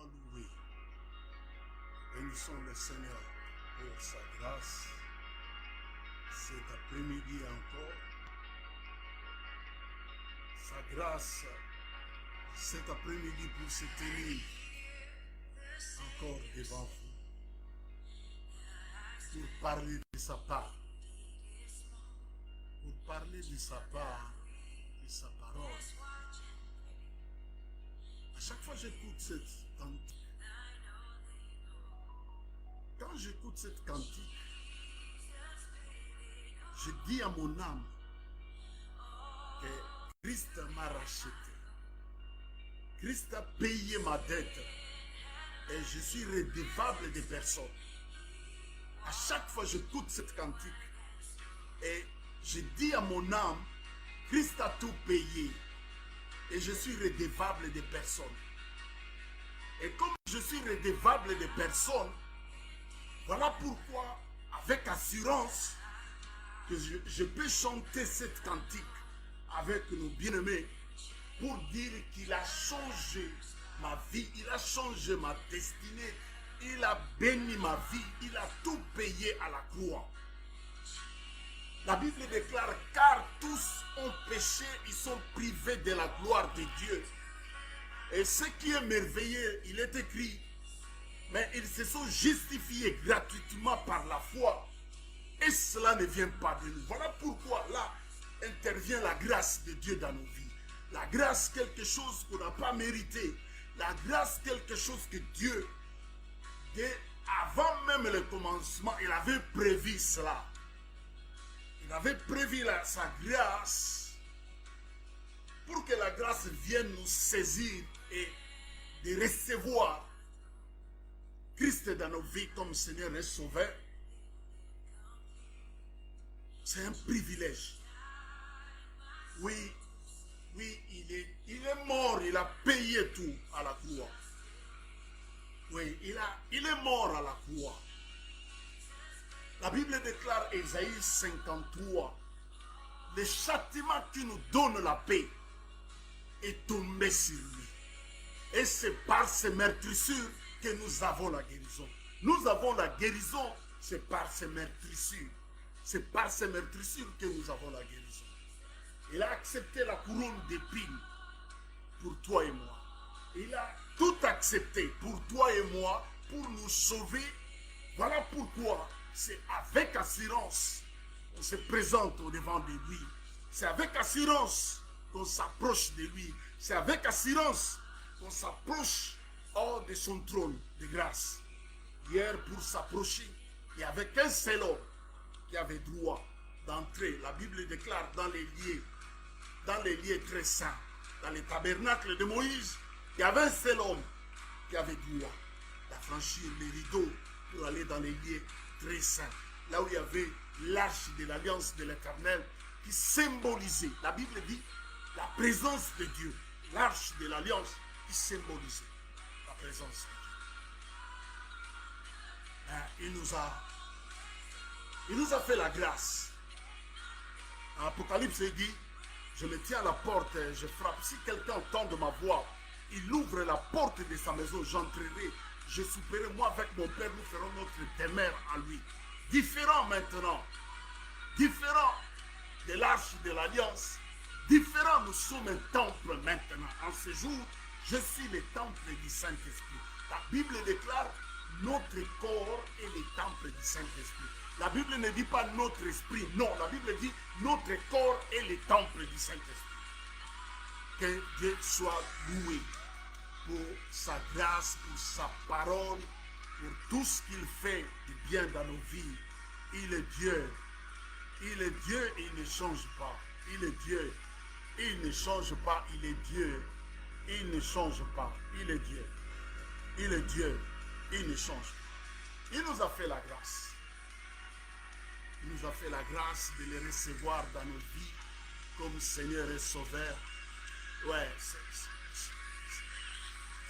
Sois loué. Bénissons le Seigneur pour sa grâce. Cet après-midi encore. Sa grâce cet après-midi pour se tenir encore devant vous. Pour parler de sa part. Pour parler de sa part, de sa parole. À chaque fois que j'écoute cette cantique, quand j'écoute cette cantique, je dis à mon âme que Christ m'a racheté. Christ a payé ma dette et je suis redevable des personnes. À chaque fois que j'écoute cette cantique et je dis à mon âme, Christ a tout payé et je suis redevable des personnes. Et comme je suis redevable des personnes, voilà pourquoi, avec assurance, que je peux chanter cette cantique avec nos bien-aimés pour dire qu'il a changé ma vie, il a changé ma destinée, il a béni ma vie, il a tout payé à la croix. La Bible déclare, car tous ont péché, ils sont privés de la gloire de Dieu. Et ce qui est merveilleux, il est écrit, mais ils se sont justifiés gratuitement par la foi. Et cela ne vient pas de nous. Voilà pourquoi là intervient la grâce de Dieu dans nos vies. La grâce, quelque chose qu'on n'a pas mérité. La grâce, quelque chose que Dieu, avant même le commencement, il avait prévu cela. Il avait prévu sa grâce pour que la grâce vienne nous saisir et de recevoir Christ dans nos vies comme Seigneur et Sauveur. C'est un privilège. Oui, il est mort, il a payé tout à la croix. Oui, il est mort à la croix. La Bible déclare, Ésaïe 53, le châtiment qui nous donne la paix est tombé sur lui. Et c'est par ces meurtrissures que nous avons la guérison. Nous avons la guérison, c'est par ces meurtrissures. C'est par ces meurtrissures que nous avons la guérison. Il a accepté la couronne d'épines pour toi et moi. Il a tout accepté pour toi et moi, pour nous sauver. Voilà pourquoi c'est avec assurance qu'on se présente au devant de lui. C'est avec assurance qu'on s'approche de lui. C'est avec assurance qu'on s'approche hors de son trône de grâce. Hier, pour s'approcher, il y avait qu'un seul homme qui avait droit d'entrer. La Bible déclare dans les lieux très saints, dans les tabernacles de Moïse, il y avait un seul homme qui avait droit de franchir les rideaux pour aller dans les lieux très saints, là où il y avait l'arche de l'alliance de l'Éternel qui symbolisait, la Bible dit, la présence de Dieu, l'arche de l'alliance qui symbolisait la présence de Dieu. Il nous a fait la grâce. En Apocalypse, il dit, je me tiens à la porte, je frappe. Si quelqu'un entend de ma voix, il ouvre la porte de sa maison, j'entrerai, je souperai, moi avec mon Père, nous ferons notre demeure à lui. Différent maintenant, différent de l'arche de l'alliance, différent, nous sommes un temple maintenant. En ce jour, je suis le temple du Saint-Esprit. La Bible déclare, notre corps est le temple du Saint-Esprit. La Bible ne dit pas notre esprit, non, la Bible dit notre corps est le temple du Saint-Esprit. Que Dieu soit loué pour sa grâce, pour sa parole, pour tout ce qu'il fait de bien dans nos vies. Il est Dieu. Il est Dieu et il ne change pas. Il est Dieu. Il ne change pas. Il est Dieu. Il ne change pas. Il est Dieu. Il est Dieu. Il ne change pas. Il nous a fait la grâce. Il nous a fait la grâce de les recevoir dans nos vies comme Seigneur et Sauveur. Ouais,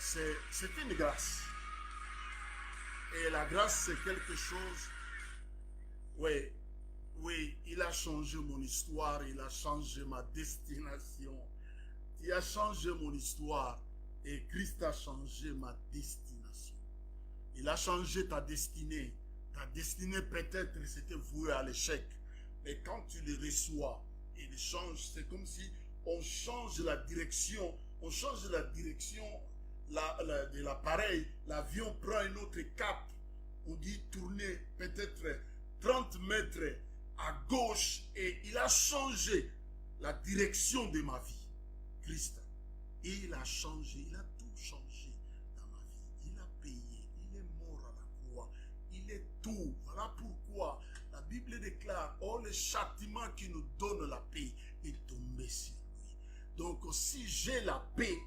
c'est une grâce. Et la grâce, c'est quelque chose. Oui, il a changé mon histoire, il a changé ma destination. Il a changé mon histoire. Et Christ a changé ma destination. Il a changé ta destinée. Ta destinée peut-être c'était voué à l'échec. Mais quand tu le reçois, il change. C'est comme si on change la direction. On change la direction de l'appareil. L'avion prend un autre cap. On dit tourner peut-être 30 mètres à gauche. Et il a changé la direction de ma vie. Christ. Il a changé. Il a tout changé dans ma vie. Il a payé. Il est mort à la croix. Il est tout. Voilà pourquoi la Bible déclare, oh, le châtiment qui nous donne la paix est tombé sur lui. Donc si j'ai la paix,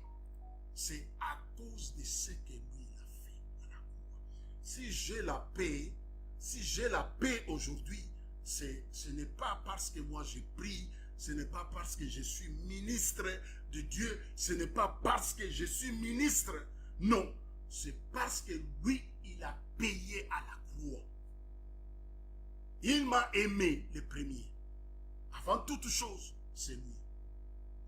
c'est à cause de ce que lui a fait à la croix. Si j'ai la paix aujourd'hui, ce n'est pas parce que moi j'ai pris, ce n'est pas parce que je suis ministre de Dieu, ce n'est pas parce que je suis ministre. Non, c'est parce que lui, il a payé à la croix. Il m'a aimé le premier. Avant toute chose, c'est lui.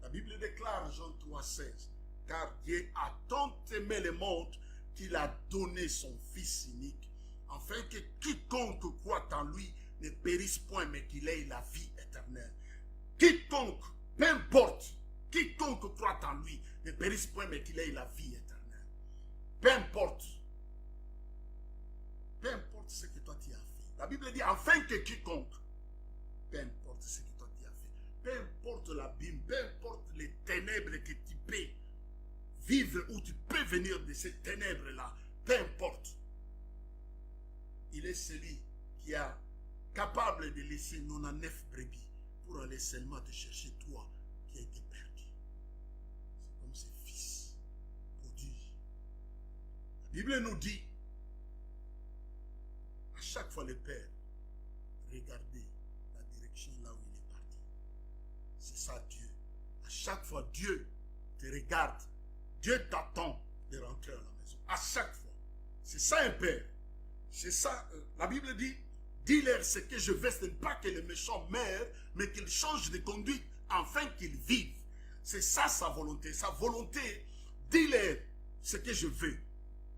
La Bible déclare, Jean 3,16, car Dieu a tant aimé le monde qu'il a donné son Fils unique, afin que quiconque croit en lui ne périsse point, mais qu'il ait la vie éternelle. Quiconque, peu importe, quiconque croit en lui ne périsse point, mais qu'il ait la vie éternelle. Peu importe ce que toi tu as fait. La Bible dit, afin que quiconque, peu importe ce que toi tu as fait, peu importe l'abîme, peu importe les ténèbres que tu peux vivre ou tu peux venir de ces ténèbres-là, peu importe. Il est celui qui est capable de laisser 99 brebis pour aller seulement te chercher toi qui a été perdu. C'est comme ses fils prodiges. La Bible nous dit, à chaque fois le Père, regardez la direction là où il est parti. C'est ça Dieu. À chaque fois Dieu te regarde. Dieu t'attend de rentrer à la maison. À chaque fois. C'est ça un Père. C'est ça. La Bible dit, dis-leur ce que je veux, ce n'est pas que le méchant meure, mais qu'il change de conduite afin qu'il vive. C'est ça sa volonté. Sa volonté, dis-leur ce que je veux.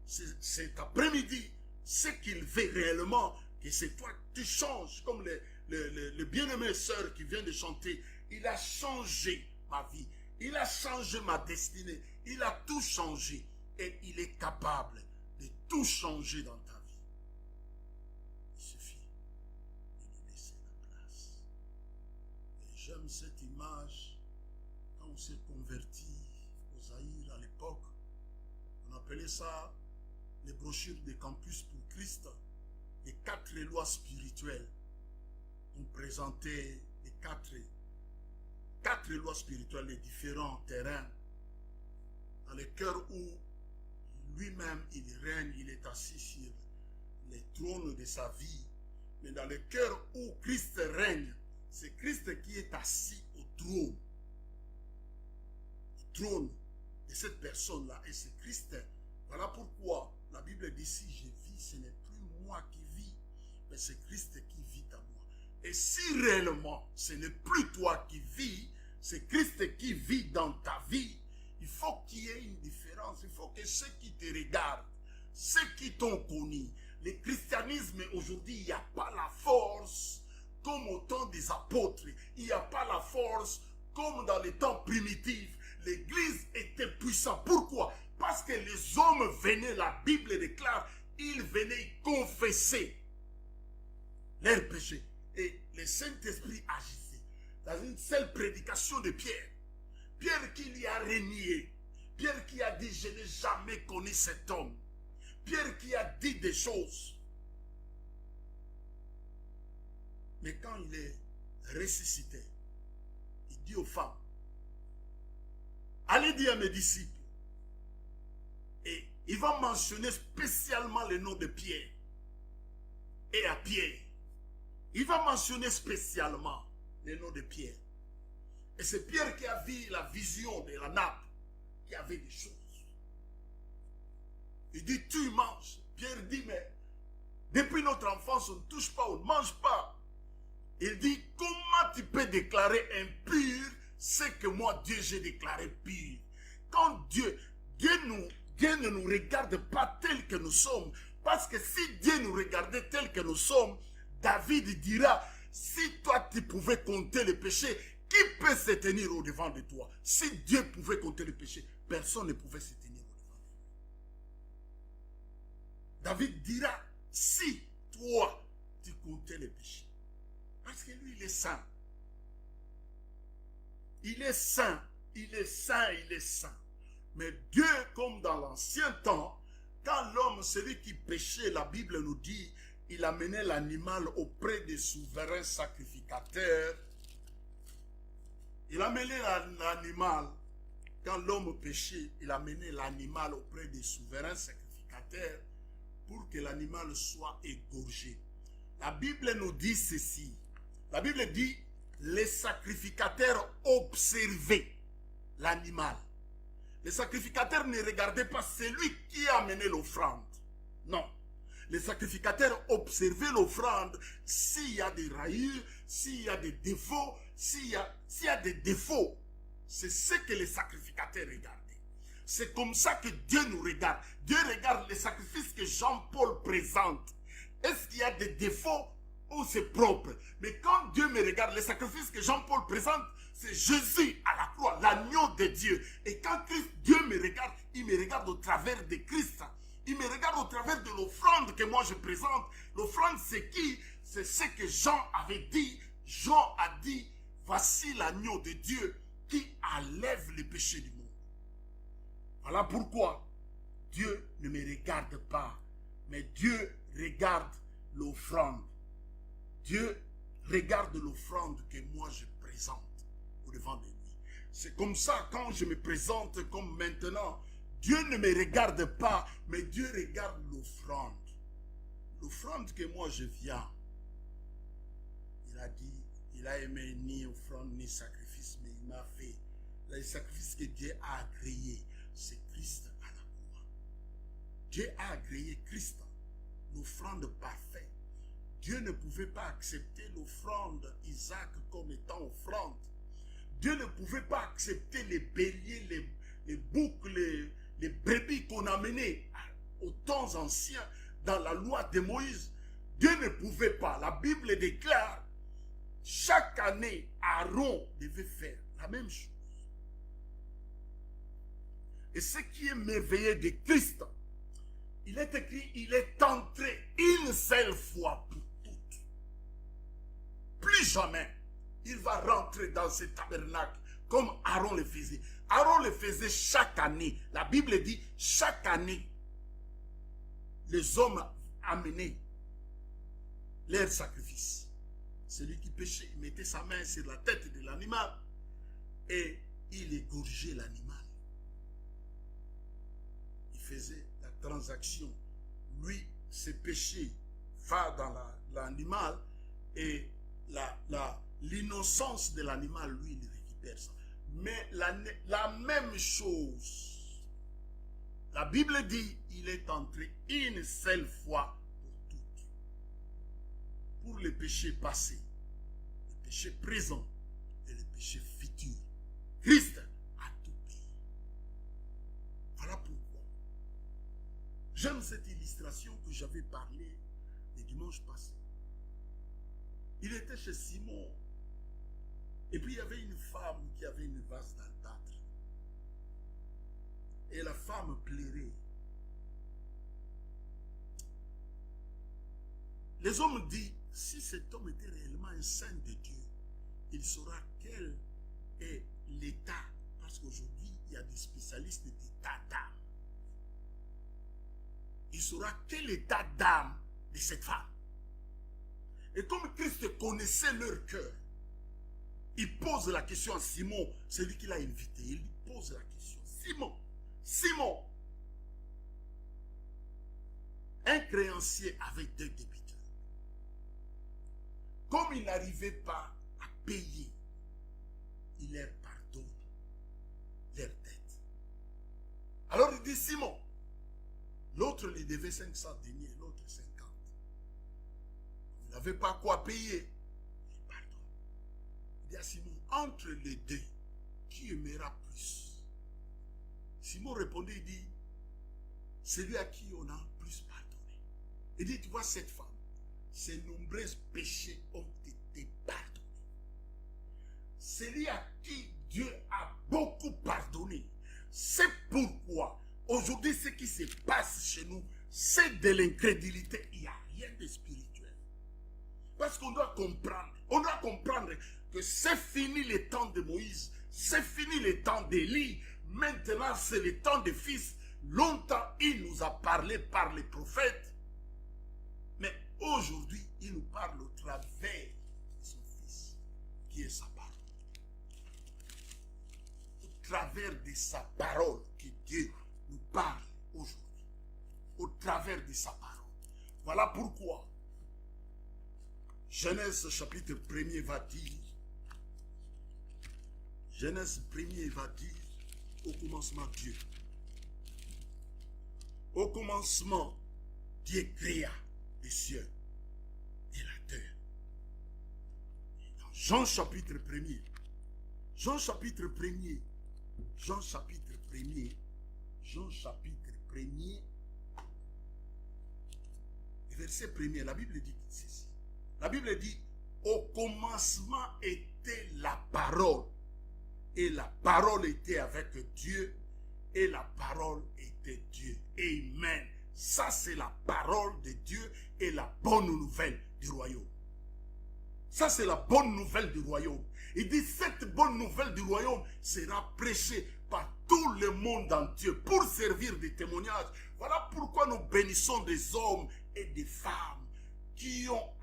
Cet après-midi, ce qu'il veut réellement, que c'est toi qui changes, comme le bien-aimé sœur qui vient de chanter. Il a changé ma vie, il a changé ma destinée, il a tout changé et il est capable de tout changer dans ta vie. Il suffit de lui laisser la place. Et j'aime cette image quand on s'est converti au Zaïre à l'époque. On appelait ça les brochures de Campus pour Christ, les 4 lois spirituelles. On présentait les 4 lois spirituelles, les différents terrains, dans le cœur où lui-même il règne, il est assis sur les trônes de sa vie. Mais dans le cœur où Christ règne, c'est Christ qui est assis au trône. Au trône de cette personne-là. Et c'est Christ. Voilà pourquoi la Bible dit, si je vis, ce n'est plus moi qui vis, mais c'est Christ qui vit à moi. Et si réellement ce n'est plus toi qui vis, c'est Christ qui vit dans ta vie, il faut qu'il y ait une différence. Il faut que ceux qui te regardent, ceux qui t'ont connu, le christianisme aujourd'hui, il n'y a pas la force comme au temps des apôtres. Il n'y a pas la force comme dans les temps primitifs. L'église était puissante. Pourquoi? Parce que les hommes venaient, la Bible déclare, ils venaient confesser leurs péchés. Et le Saint-Esprit agissait dans une seule prédication de Pierre. Pierre qui lui a renié. Pierre qui a dit, je n'ai jamais connu cet homme. Pierre qui a dit des choses. Mais quand il est ressuscité, il dit aux femmes, allez dire à mes disciples. Et il va mentionner spécialement le nom de Pierre. Et à Pierre, il va mentionner spécialement le nom de Pierre. Et c'est Pierre qui a vu la vision de la nappe, qui avait des choses. Il dit, tu manges. Pierre dit, mais depuis notre enfance, on ne touche pas, on ne mange pas. Il dit, comment tu peux déclarer impur ce que moi, Dieu, j'ai déclaré pur? Quand Dieu Dieu ne nous regarde pas tel que nous sommes. Parce que si Dieu nous regardait tel que nous sommes, David dira, si toi tu pouvais compter les péchés, qui peut se tenir au-devant de toi? Si Dieu pouvait compter les péchés, personne ne pouvait se tenir au-devant de lui. David dira, si toi tu comptais les péchés, parce que lui il est saint. Il est saint, il est saint, il est saint. Mais Dieu, comme dans l'ancien temps, quand l'homme, celui qui péchait, la Bible nous dit, il amenait l'animal auprès des souverains sacrificateurs. Il amenait l'animal, quand l'homme péchait, il amenait l'animal auprès des souverains sacrificateurs pour que l'animal soit égorgé. La Bible nous dit ceci. La Bible dit, les sacrificateurs observaient l'animal. Les sacrificateurs ne regardaient pas celui qui a amené l'offrande. Non. Les sacrificateurs observaient l'offrande. S'il y a des rayures, s'il y a des défauts, s'il y a des défauts, c'est ce que les sacrificateurs regardaient. C'est comme ça que Dieu nous regarde. Dieu regarde les sacrifices que Jean-Paul présente. Est-ce qu'il y a des défauts ou c'est propre? Mais quand Dieu me regarde, les sacrifices que Jean-Paul présente, c'est Jésus à la croix, l'agneau de Dieu. Et quand Dieu me regarde, il me regarde au travers de Christ. Il me regarde au travers de l'offrande que moi je présente. L'offrande, c'est qui? C'est ce que Jean avait dit. Jean a dit, voici l'agneau de Dieu qui enlève les péchés du monde. Voilà pourquoi Dieu ne me regarde pas, mais Dieu regarde l'offrande. Dieu regarde l'offrande que moi je présente au devant de lui. C'est comme ça quand je me présente comme maintenant. Dieu ne me regarde pas, mais Dieu regarde l'offrande. L'offrande que moi je viens. Il a dit, il a aimé ni offrande ni sacrifice, mais il m'a fait. Le sacrifice que Dieu a agréé, c'est Christ à la croix. Dieu a agréé Christ, l'offrande parfaite. Dieu ne pouvait pas accepter l'offrande Isaac comme étant offrande. Dieu ne pouvait pas accepter les béliers, les boucs, les brebis qu'on amenait aux temps anciens dans la loi de Moïse. Dieu ne pouvait pas. La Bible déclare, chaque année, Aaron devait faire la même chose. Et ce qui est merveilleux de Christ, il est écrit, il est entré une seule fois pour toutes. Plus jamais, il va rentrer dans ce tabernacle comme Aaron le faisait. Aaron le faisait chaque année. La Bible dit, chaque année, les hommes amenaient leur sacrifice. Celui qui péchait, il mettait sa main sur la tête de l'animal et il égorgeait l'animal. Il faisait la transaction. Lui, ses péchés va dans l'animal et l'innocence de l'animal, lui, il récupère ça. Mais la même chose, la Bible dit, il est entré une seule fois pour toutes. Pour les péchés passés, les péchés présents et les péchés futurs. Christ a tout payé. Voilà pourquoi. J'aime cette illustration que j'avais parlé le dimanche passé. Il était chez Simon. Et puis il y avait une femme qui avait une vase d'albâtre. Et la femme pleurait. Les hommes disent, si cet homme était réellement un saint de Dieu, il saura quel est l'état. Parce qu'aujourd'hui, il y a des spécialistes d'état d'âme. Il saura quel état d'âme de cette femme. Et comme Christ connaissait leur cœur, il pose la question à Simon, celui qui l'a invité. Il lui pose la question. Simon, un créancier avec 2 débiteurs. Comme il n'arrivait pas à payer, il leur pardonne leur dette. Alors il dit, Simon, l'autre lui devait 500 deniers, l'autre 50. Il n'avait pas quoi payer. Il pardonne. Il dit à Simon, entre les deux, qui aimera plus? Simon répondit, il dit, celui à qui on a plus pardonné. Il dit, tu vois cette femme, ses nombreux péchés ont été pardonnés. Celui à qui Dieu a beaucoup pardonné. C'est pourquoi aujourd'hui ce qui se passe chez nous, c'est de l'incrédulité. Il n'y a rien de spirituel. Parce qu'on doit comprendre. On doit comprendre que c'est fini le temps de Moïse. C'est fini le temps d'Élie. Maintenant c'est le temps des fils. Longtemps il nous a parlé par les prophètes. Mais aujourd'hui il nous parle au travers de son fils qui est sa parole. Au travers de sa parole que Dieu nous parle aujourd'hui. Au travers de sa parole. Voilà pourquoi Genèse chapitre 1er va dire, Genèse 1er va dire, au commencement Dieu. Au commencement, Dieu créa les cieux et la terre. Et dans Jean chapitre 1er, Jean chapitre 1er, Jean chapitre 1er, Jean chapitre 1er, verset 1er, la Bible dit ceci. La Bible dit, au commencement était la parole, et la parole était avec Dieu, et la parole était Dieu. Amen. Ça c'est la parole de Dieu et la bonne nouvelle du royaume. Ça c'est la bonne nouvelle du royaume. Il dit, cette bonne nouvelle du royaume sera prêchée par tout le monde entier pour servir de témoignage. Voilà pourquoi nous bénissons des hommes et des femmes qui ont,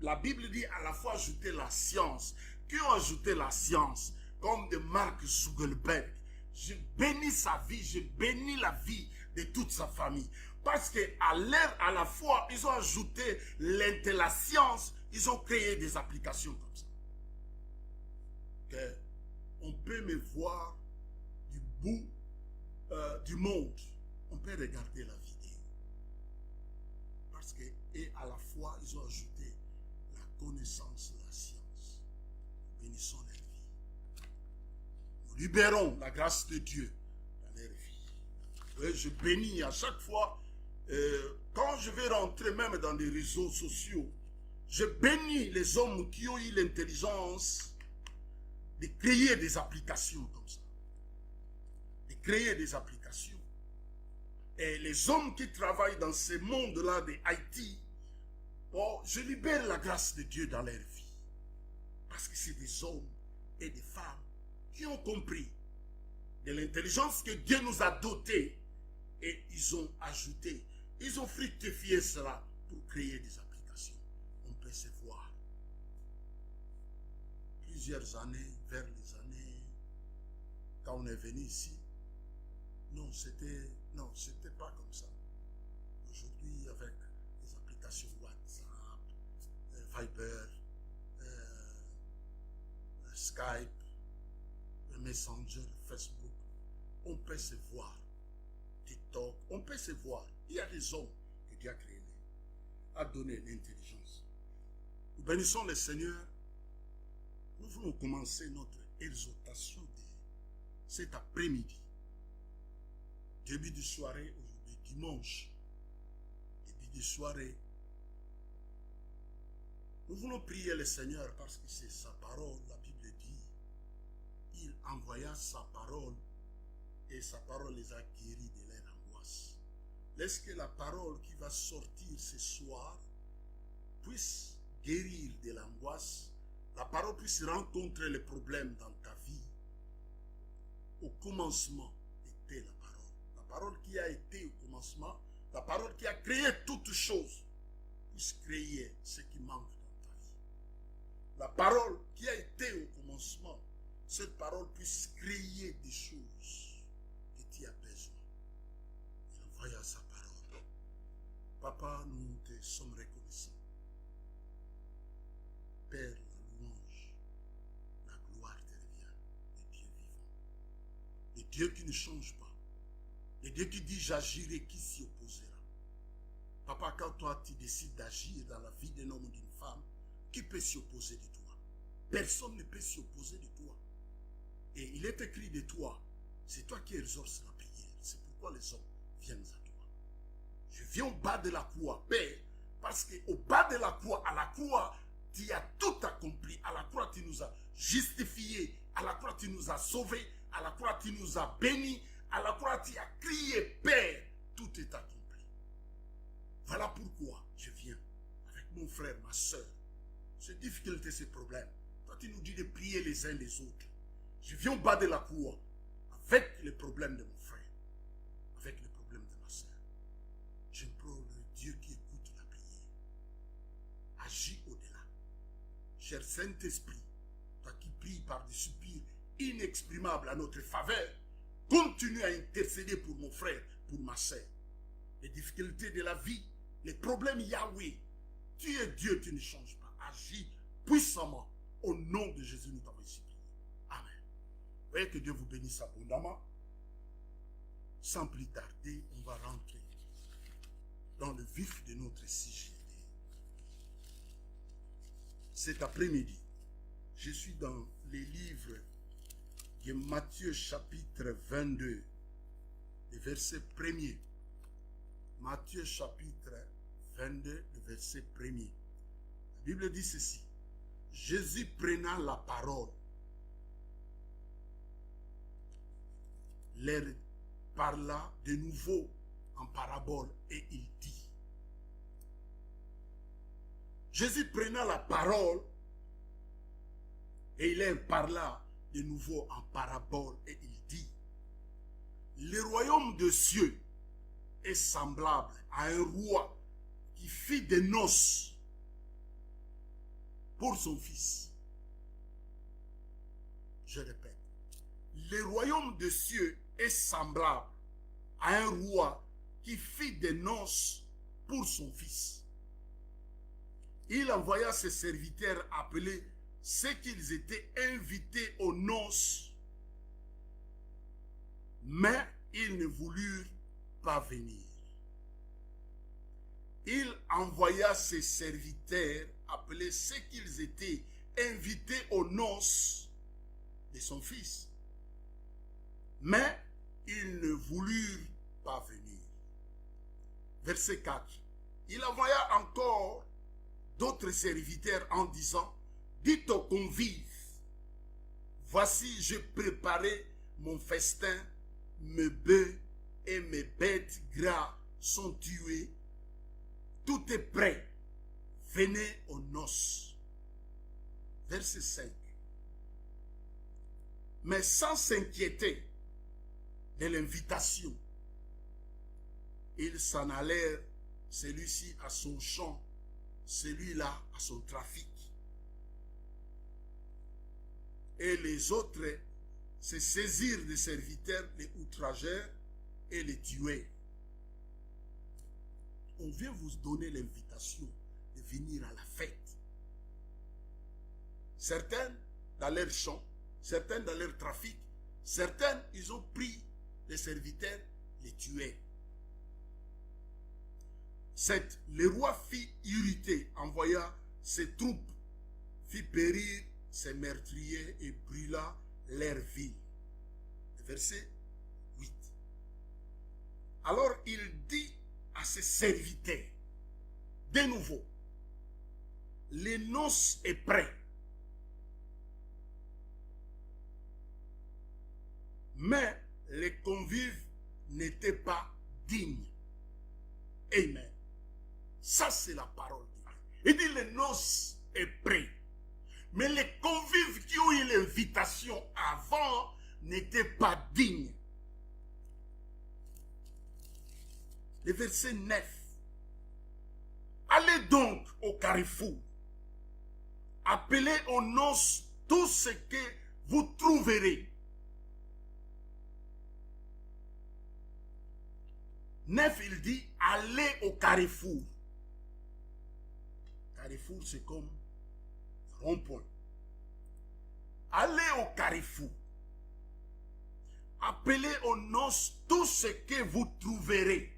la Bible dit, à la fois ajouté la science, qui ont ajouté la science, comme de Mark Zuckerberg. Je bénis sa vie, je bénis la vie de toute sa famille. Parce qu'à la fois, ils ont ajouté la science, ils ont créé des applications comme ça. On peut me voir du bout du monde. On peut regarder la vidéo. Parce que, et à la fois, ils ont ajouté la connaissance, la science. Bénissons leur vie. Nous libérons la grâce de Dieu dans leur vie. Et je bénis à chaque fois, quand je vais rentrer même dans des réseaux sociaux, je bénis les hommes qui ont eu l'intelligence de créer des applications comme ça. De créer des applications. Et les hommes qui travaillent dans ce monde-là de Haïti, bon, je libère la grâce de Dieu dans leur vie. Parce que c'est des hommes et des femmes qui ont compris de l'intelligence que Dieu nous a dotée. Et ils ont ajouté, ils ont fructifié cela pour créer des applications. On peut se voir. Plusieurs années, vers les années, quand on est venu ici, non, c'était pas comme ça. Aujourd'hui, avec les applications WhatsApp, Viber, Skype, Messenger, Facebook, on peut se voir. TikTok, on peut se voir. Il y a des hommes que Dieu a créés, a donné l'intelligence. Nous bénissons le Seigneur. Nous voulons commencer notre exhortation de cet après-midi. Début de soirée, aujourd'hui, dimanche. Début de soirée. Nous voulons prier le Seigneur parce que c'est sa parole. La Bible dit, il envoya sa parole et sa parole les a guéris de leur angoisse. Laisse que la parole qui va sortir ce soir puisse guérir de l'angoisse. La parole puisse rencontrer les problèmes dans ta vie. Au commencement était la parole. La parole qui a été au commencement, la parole qui a créé toutes choses, puisse créer ce qui manque dans ta vie. La parole qui a été au commencement, cette parole puisse créer des choses que tu as besoin. Il envoya sa parole. Papa, nous te sommes reconnaissants. Père, la louange, la gloire te revient, le Dieu vivant. Le Dieu qui ne change pas. Le Dieu qui dit j'agirai, qui s'y opposera. Papa, quand toi tu décides d'agir dans la vie d'un homme ou d'une femme, qui peut s'y opposer de toi? Personne ne peut s'y opposer de toi. Et il est écrit de toi, c'est toi qui exauces la prière. pourquoi les hommes viennent à toi? Je viens au bas de la croix, Père, parce qu'au bas de la croix, à la croix, tu as tout accompli. À la croix, tu nous as justifiés. À la croix, tu nous as sauvés. À la croix, tu nous as bénis. À la croix, tu as crié, Père, tout est accompli. Voilà pourquoi je viens avec mon frère, ma soeur. Ces difficultés, ces problèmes. Toi, tu nous dis de prier les uns les autres. Je viens au bas de la croix avec les problèmes de mon frère, avec les problèmes de ma soeur. J'implore le Dieu qui écoute la prière. Agis au-delà. Cher Saint-Esprit, toi qui pries par des soupirs inexprimables à notre faveur, continue à intercéder pour mon frère, pour ma soeur. Les difficultés de la vie, les problèmes Yahweh, tu es Dieu, tu ne changes pas. Agis puissamment. Au nom de Jésus, nous t'avons supplié. Amen. Voyez que Dieu vous bénisse abondamment. Sans plus tarder, on va rentrer dans le vif de notre sujet. Cet après-midi, je suis dans les livres de Matthieu chapitre 22, le verset 1er. Matthieu chapitre 22, le verset 1er. La Bible dit ceci. Jésus prenant la parole, leur parla de nouveau en parabole et il dit. Jésus prenant la parole et il leur parla de nouveau en parabole et il dit. Le royaume de cieux est semblable à un roi qui fit des noces pour son fils. Je répète, le royaume de cieux est semblable à un roi qui fit des noces pour son fils. Il envoya ses serviteurs appeler ceux qu'ils étaient invités aux noces, mais ils ne voulurent pas venir. Il envoya ses serviteurs appeler ceux qu'ils étaient invités aux noces de son fils. Mais ils ne voulurent pas venir. Verset 4. Il envoya encore d'autres serviteurs en disant, dites aux convives, voici je préparais mon festin, mes bœufs et mes bêtes gras sont tués, tout est prêt. Venez aux noces. Verset 5. Mais sans s'inquiéter de l'invitation, ils s'en allèrent, celui-ci à son champ, celui-là à son trafic. Et les autres se saisirent des serviteurs, les outragèrent et les tuèrent. On vient vous donner l'invitation de venir à la fête. Certains dans leur champ, certains dans leur trafic, certains ils ont pris les serviteurs, les tuèrent. Le roi fit irriter, envoya ses troupes, fit périr ses meurtriers et brûla leur ville. Verset 8. Alors il dit à ses serviteurs, de nouveau, les noces est prêt. Mais les convives n'étaient pas dignes. Amen. Ça, c'est la parole de Dieu. Il dit, les noces est prêt. Mais les convives qui ont eu l'invitation avant n'étaient pas dignes. Le verset 9. Allez donc au carrefour. Appelez aux noces tout ce que vous trouverez. 9, il dit, allez au carrefour. Carrefour, c'est comme rond-point. Allez au carrefour. Appelez aux noces tout ce que vous trouverez.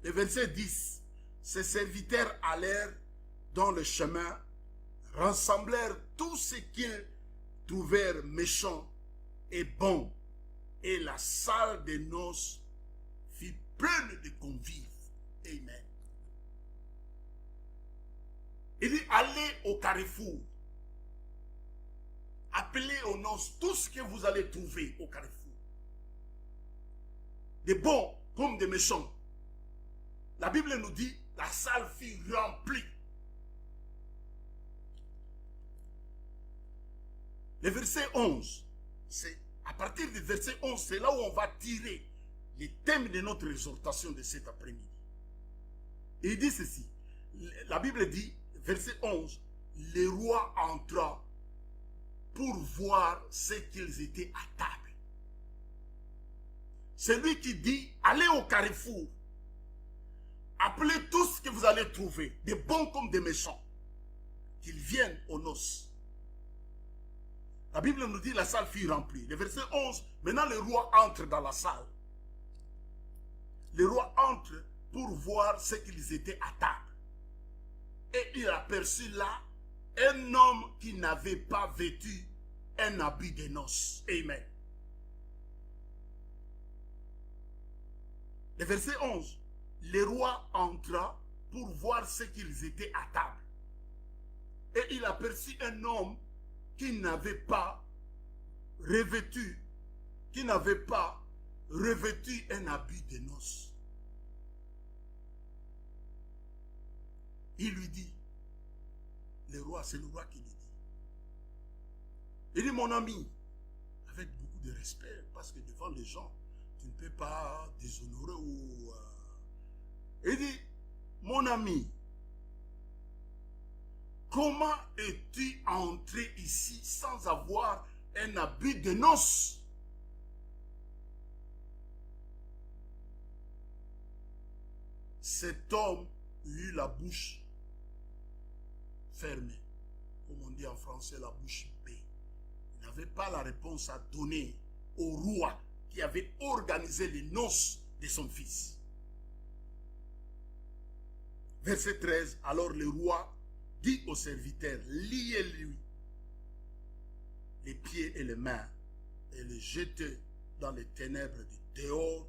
Le verset 10. Ses serviteurs allèrent dans le chemin, rassemblèrent tout ce qu'ils trouvèrent méchant et bon, et la salle des noces pleine de convives. Amen. Il dit, allez au carrefour. Appelez aux noces tout ce que vous allez trouver au carrefour. Des bons comme des méchants. La Bible nous dit, la salle fut remplie. Le verset 11, c'est à partir du verset 11, c'est là où on va tirer les thèmes de notre exhortation de cet après-midi. Il dit ceci, la Bible dit, verset 11, le roi entra pour voir ce qu'ils étaient à table. C'est lui qui dit, allez au carrefour, appelez tout ce que vous allez trouver, des bons comme des méchants, qu'ils viennent aux noces. La Bible nous dit, la salle fut remplie. Le verset 11, maintenant le roi entre dans la salle. Le roi entre pour voir ce qu'ils étaient à table. Et il aperçut là un homme qui n'avait pas vêtu un habit de noces. Amen. Le verset 11. Le roi entra pour voir ce qu'ils étaient à table. Et il aperçut un homme qui n'avait pas revêtu un habit de noces. Il lui dit, le roi, c'est le roi qui lui dit. Il dit, mon ami, avec beaucoup de respect, parce que devant les gens, tu ne peux pas déshonorer ou... Il dit, mon ami, comment es-tu entré ici sans avoir un habit de noces? Cet homme eut la bouche fermée, comme on dit en français, la bouche bée. Il n'avait pas la réponse à donner au roi qui avait organisé les noces de son fils. Verset 13, alors le roi dit au serviteur, liez-lui les pieds et les mains et le jetez dans les ténèbres du dehors,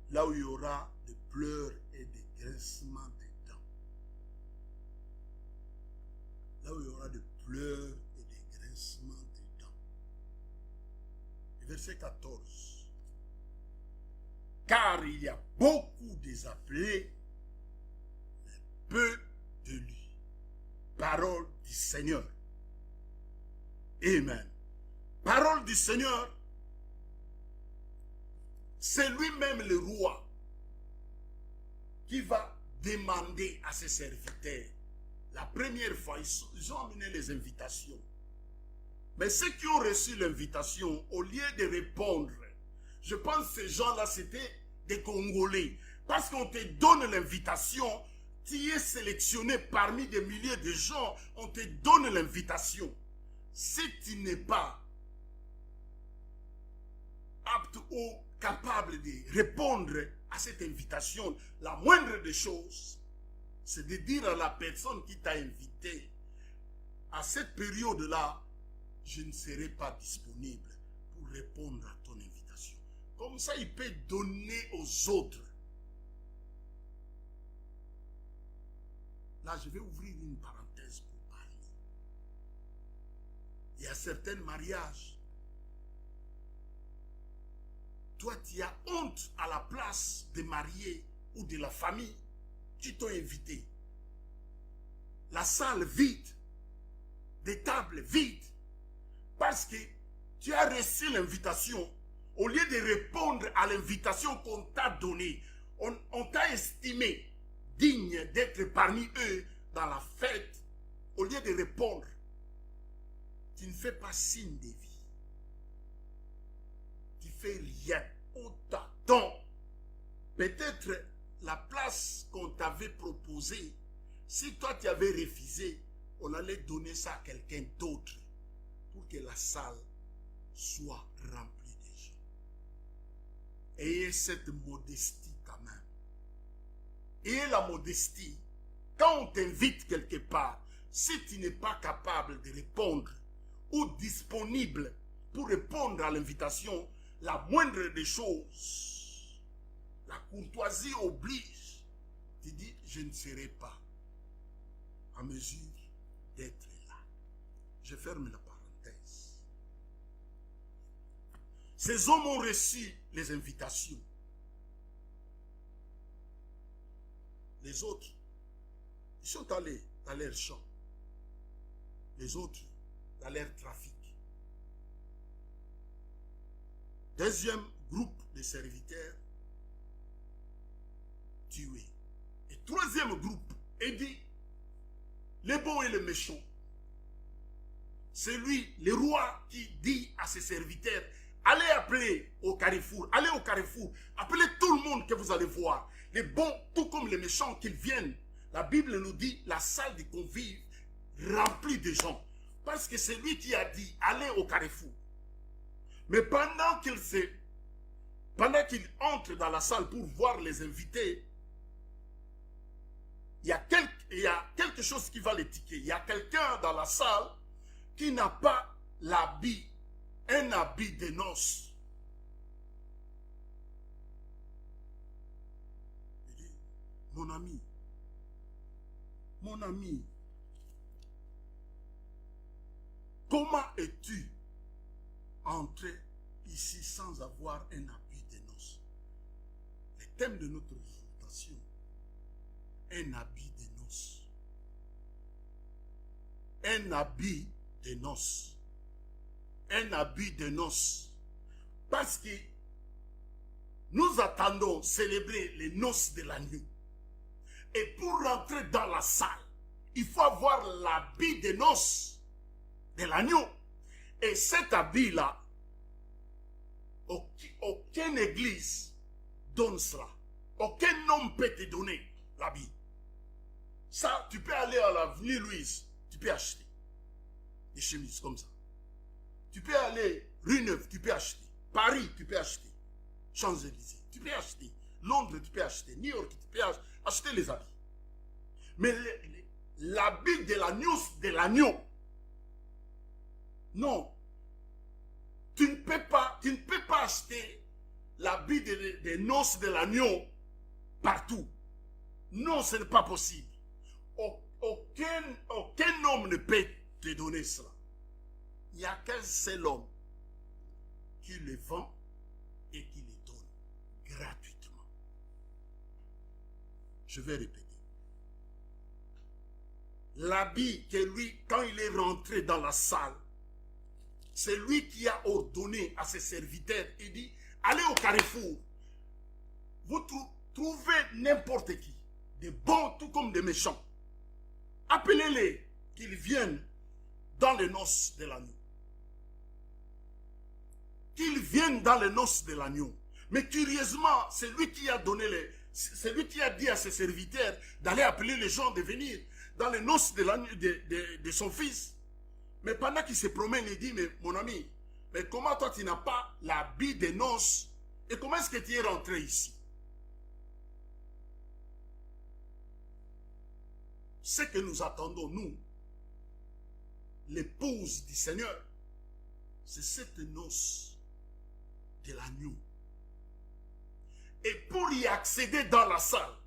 là où il y aura des pleurs et des grincements de dents. Là où il y aura des pleurs et des grincements de dents. Et verset 14. Car il y a beaucoup des appelés, mais peu de lui. Parole du Seigneur. Amen. Parole du Seigneur, c'est lui-même le roi qui va demander à ses serviteurs. La première fois, ils ont amené les invitations. Mais ceux qui ont reçu l'invitation, au lieu de répondre, je pense que ces gens-là, c'était des Congolais. Parce qu'on te donne l'invitation, tu es sélectionné parmi des milliers de gens, on te donne l'invitation. Si tu n'es pas apte ou capable de répondre à cette invitation, la moindre des choses, c'est de dire à la personne qui t'a invité, à cette période-là, je ne serai pas disponible pour répondre à ton invitation. Comme ça, il peut donner aux autres. Là, je vais ouvrir une parenthèse pour parler. Il y a certains mariages. Toi, tu as honte à la place des mariés ou de la famille qui t'ont invité. La salle vide, des tables vides, parce que tu as reçu l'invitation. Au lieu de répondre à l'invitation qu'on t'a donnée, on t'a estimé digne d'être parmi eux dans la fête. Au lieu de répondre, tu ne fais pas signe de vie. Tu fais rien. On t'attend. Peut-être la place qu'on t'avait proposée, si toi tu avais refusé, on allait donner ça à quelqu'un d'autre pour que la salle soit remplie de gens. Ayez cette modestie quand même. Ayez la modestie. Quand on t'invite quelque part, si tu n'es pas capable de répondre ou disponible pour répondre à l'invitation, la moindre des choses, La courtoisie oblige. Tu dis, je ne serai pas en mesure d'être là. Je ferme la parenthèse. Ces hommes ont reçu les invitations. Les autres, ils sont allés dans leur champ. Les autres, dans leur trafic. Deuxième groupe de serviteurs, tués. Et troisième groupe, est dit, les bons et les méchants. C'est lui, le roi, qui dit à ses serviteurs, allez appeler au carrefour, allez au carrefour, appelez tout le monde que vous allez voir. Les bons, tout comme les méchants, qu'ils viennent. La Bible nous dit, la salle des convives remplie de gens. Parce que c'est lui qui a dit, allez au carrefour. Mais pendant qu'il entre dans la salle pour voir les invités, il y a quelque chose qui va les tiquer. Il y a quelqu'un dans la salle qui n'a pas l'habit, un habit de noces. Il dit, mon ami, comment es-tu entré ici sans avoir un habit de noces? Le thème de notre exhortation, un habit de noces. Un habit de noces. Un habit de noces. Parce que nous attendons célébrer les noces de l'agneau. Et pour rentrer dans la salle, il faut avoir l'habit de noces de l'agneau. Et cet habit-là, aucune église donne cela. Aucun homme peut te donner l'habit. Ça, tu peux aller à l'avenue Louise, tu peux acheter des chemises comme ça. Tu peux aller rue Neuve, tu peux acheter. Paris, tu peux acheter. Champs-Élysées, tu peux acheter. Londres, tu peux acheter. New York, tu peux acheter les habits. Mais l'habit de l'agneau, non. Tu ne peux pas acheter l'habit des noces de l'agneau partout. Non, ce n'est pas possible. Aucun homme ne peut te donner cela. Il n'y a qu'un seul homme qui le vend et qui le donne gratuitement. Je vais répéter. L'habit que lui, quand il est rentré dans la salle, c'est lui qui a ordonné à ses serviteurs, il dit, allez au carrefour, vous trouvez n'importe qui, des bons tout comme des méchants. Appelez-les, qu'ils viennent dans les noces de l'agneau. Qu'ils viennent dans les noces de l'agneau. Mais curieusement, c'est lui qui a donné c'est lui qui a dit à ses serviteurs d'aller appeler les gens de venir dans les noces de son fils. Mais pendant qu'il se promène, il dit, mais mon ami, mais comment toi tu n'as pas l'habit des noces et comment est-ce que tu es rentré ici? Ce que nous attendons, nous, l'épouse du Seigneur, c'est cette noce de l'agneau. Et pour y accéder dans la salle,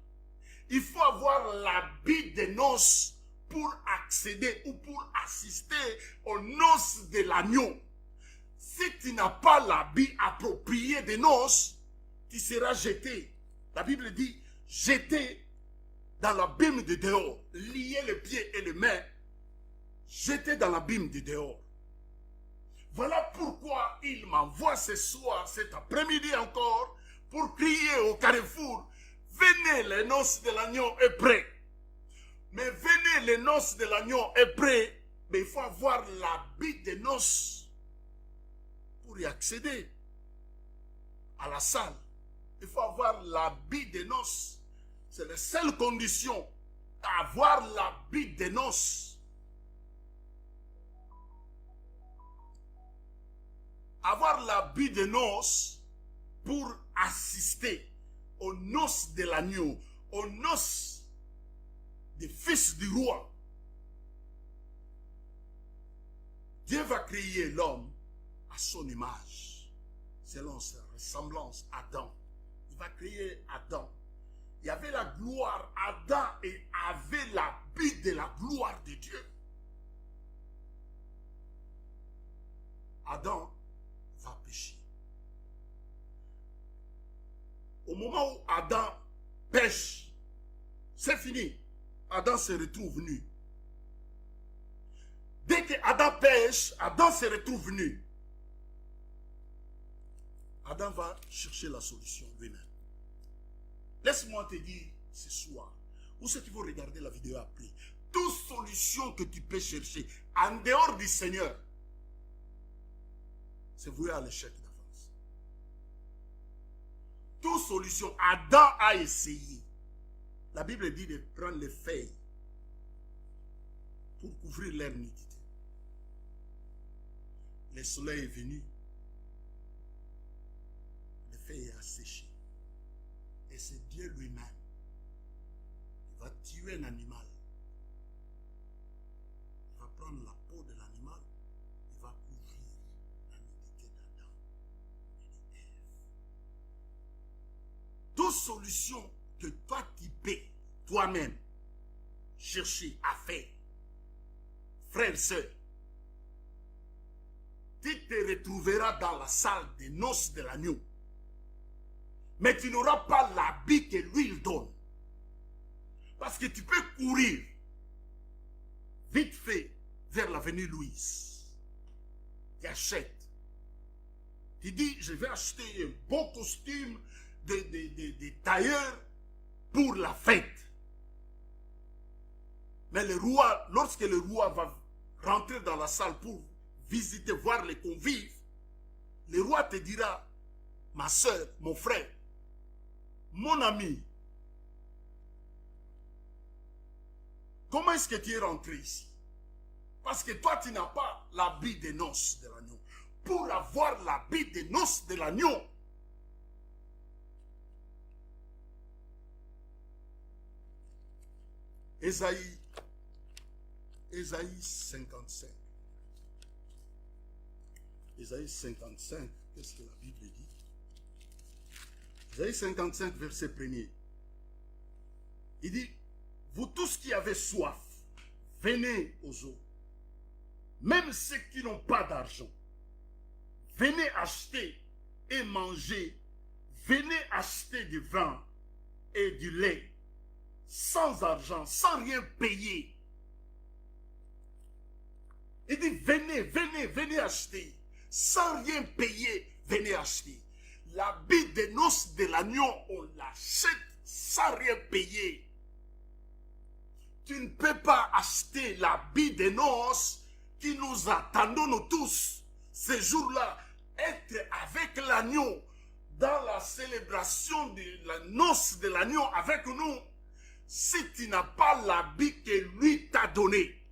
il faut avoir l'habit des noces pour accéder ou pour assister aux noces de l'agneau. Si tu n'as pas l'habit approprié des noces, tu seras jeté. La Bible dit, jeté dans l'abîme de dehors, lier les pieds et les mains, jeté dans l'abîme de dehors. Voilà pourquoi il m'envoie ce soir, cet après-midi encore, pour crier au carrefour, venez, les noces de l'agneau est prêt. Mais venez, les noces de l'agneau est prêt, mais il faut avoir l'habit des noces pour y accéder à la salle. Il faut avoir l'habit des noces. C'est la seule condition, avoir l'habit des noces. Avoir l'habit des noces pour assister aux noces de l'agneau, aux noces des fils du roi. Dieu va créer l'homme à son image, selon sa ressemblance, Adam. Il il va créer Adam. Il y avait la gloire. Adam avait l'habit de la gloire de Dieu. Adam va pécher. Au moment où Adam pêche, c'est fini. Adam se retrouve nu. Dès que Adam pêche, Adam se retrouve nu. Adam va chercher la solution lui-même. Laisse-moi te dire ce soir, ou ceux qui vont regarder la vidéo après, toute solution que tu peux chercher en dehors du Seigneur, c'est voué à l'échec d'avance. Toute solution, Adam a essayé. La Bible dit de prendre les feuilles pour couvrir leur nudité. Le soleil est venu, les feuilles ont séché. Et c'est Dieu lui-même qui va tuer un animal. Il va prendre la peau de l'animal, il va couvrir la nudité d'Adam et d'Ève. Toute solution que toi tu peux toi-même chercher à faire, frère, sœur, tu te retrouveras dans la salle des noces de l'agneau. Mais tu n'auras pas l'habit que lui il donne. Parce que tu peux courir vite fait vers l'avenue Louise. Tu achètes. Tu dis, je vais acheter un bon costume de tailleur pour la fête. Mais le roi, lorsque le roi va rentrer dans la salle pour visiter, voir les convives, le roi te dira, ma soeur, mon frère, mon ami, comment est-ce que tu es rentré ici? Parce que toi, tu n'as pas l'habit des noces de l'agneau. Pour avoir l'habit des noces de l'agneau, Ésaïe 55. Ésaïe 55, qu'est-ce que la Bible dit? Ésaïe 55, verset 1er. Il dit, vous tous qui avez soif, venez aux eaux. Même ceux qui n'ont pas d'argent, venez acheter et manger. Venez acheter du vin et du lait, sans argent, sans rien payer. Il dit, venez, venez, venez acheter. Sans rien payer, venez acheter. L'habit des noces de l'agneau, on l'achète sans rien payer. Tu ne peux pas acheter l'habit des noces qui nous attendons nous tous. Ces jours-là, être avec l'agneau dans la célébration de la noce de l'agneau avec nous, si tu n'as pas l'habit que lui t'a donné,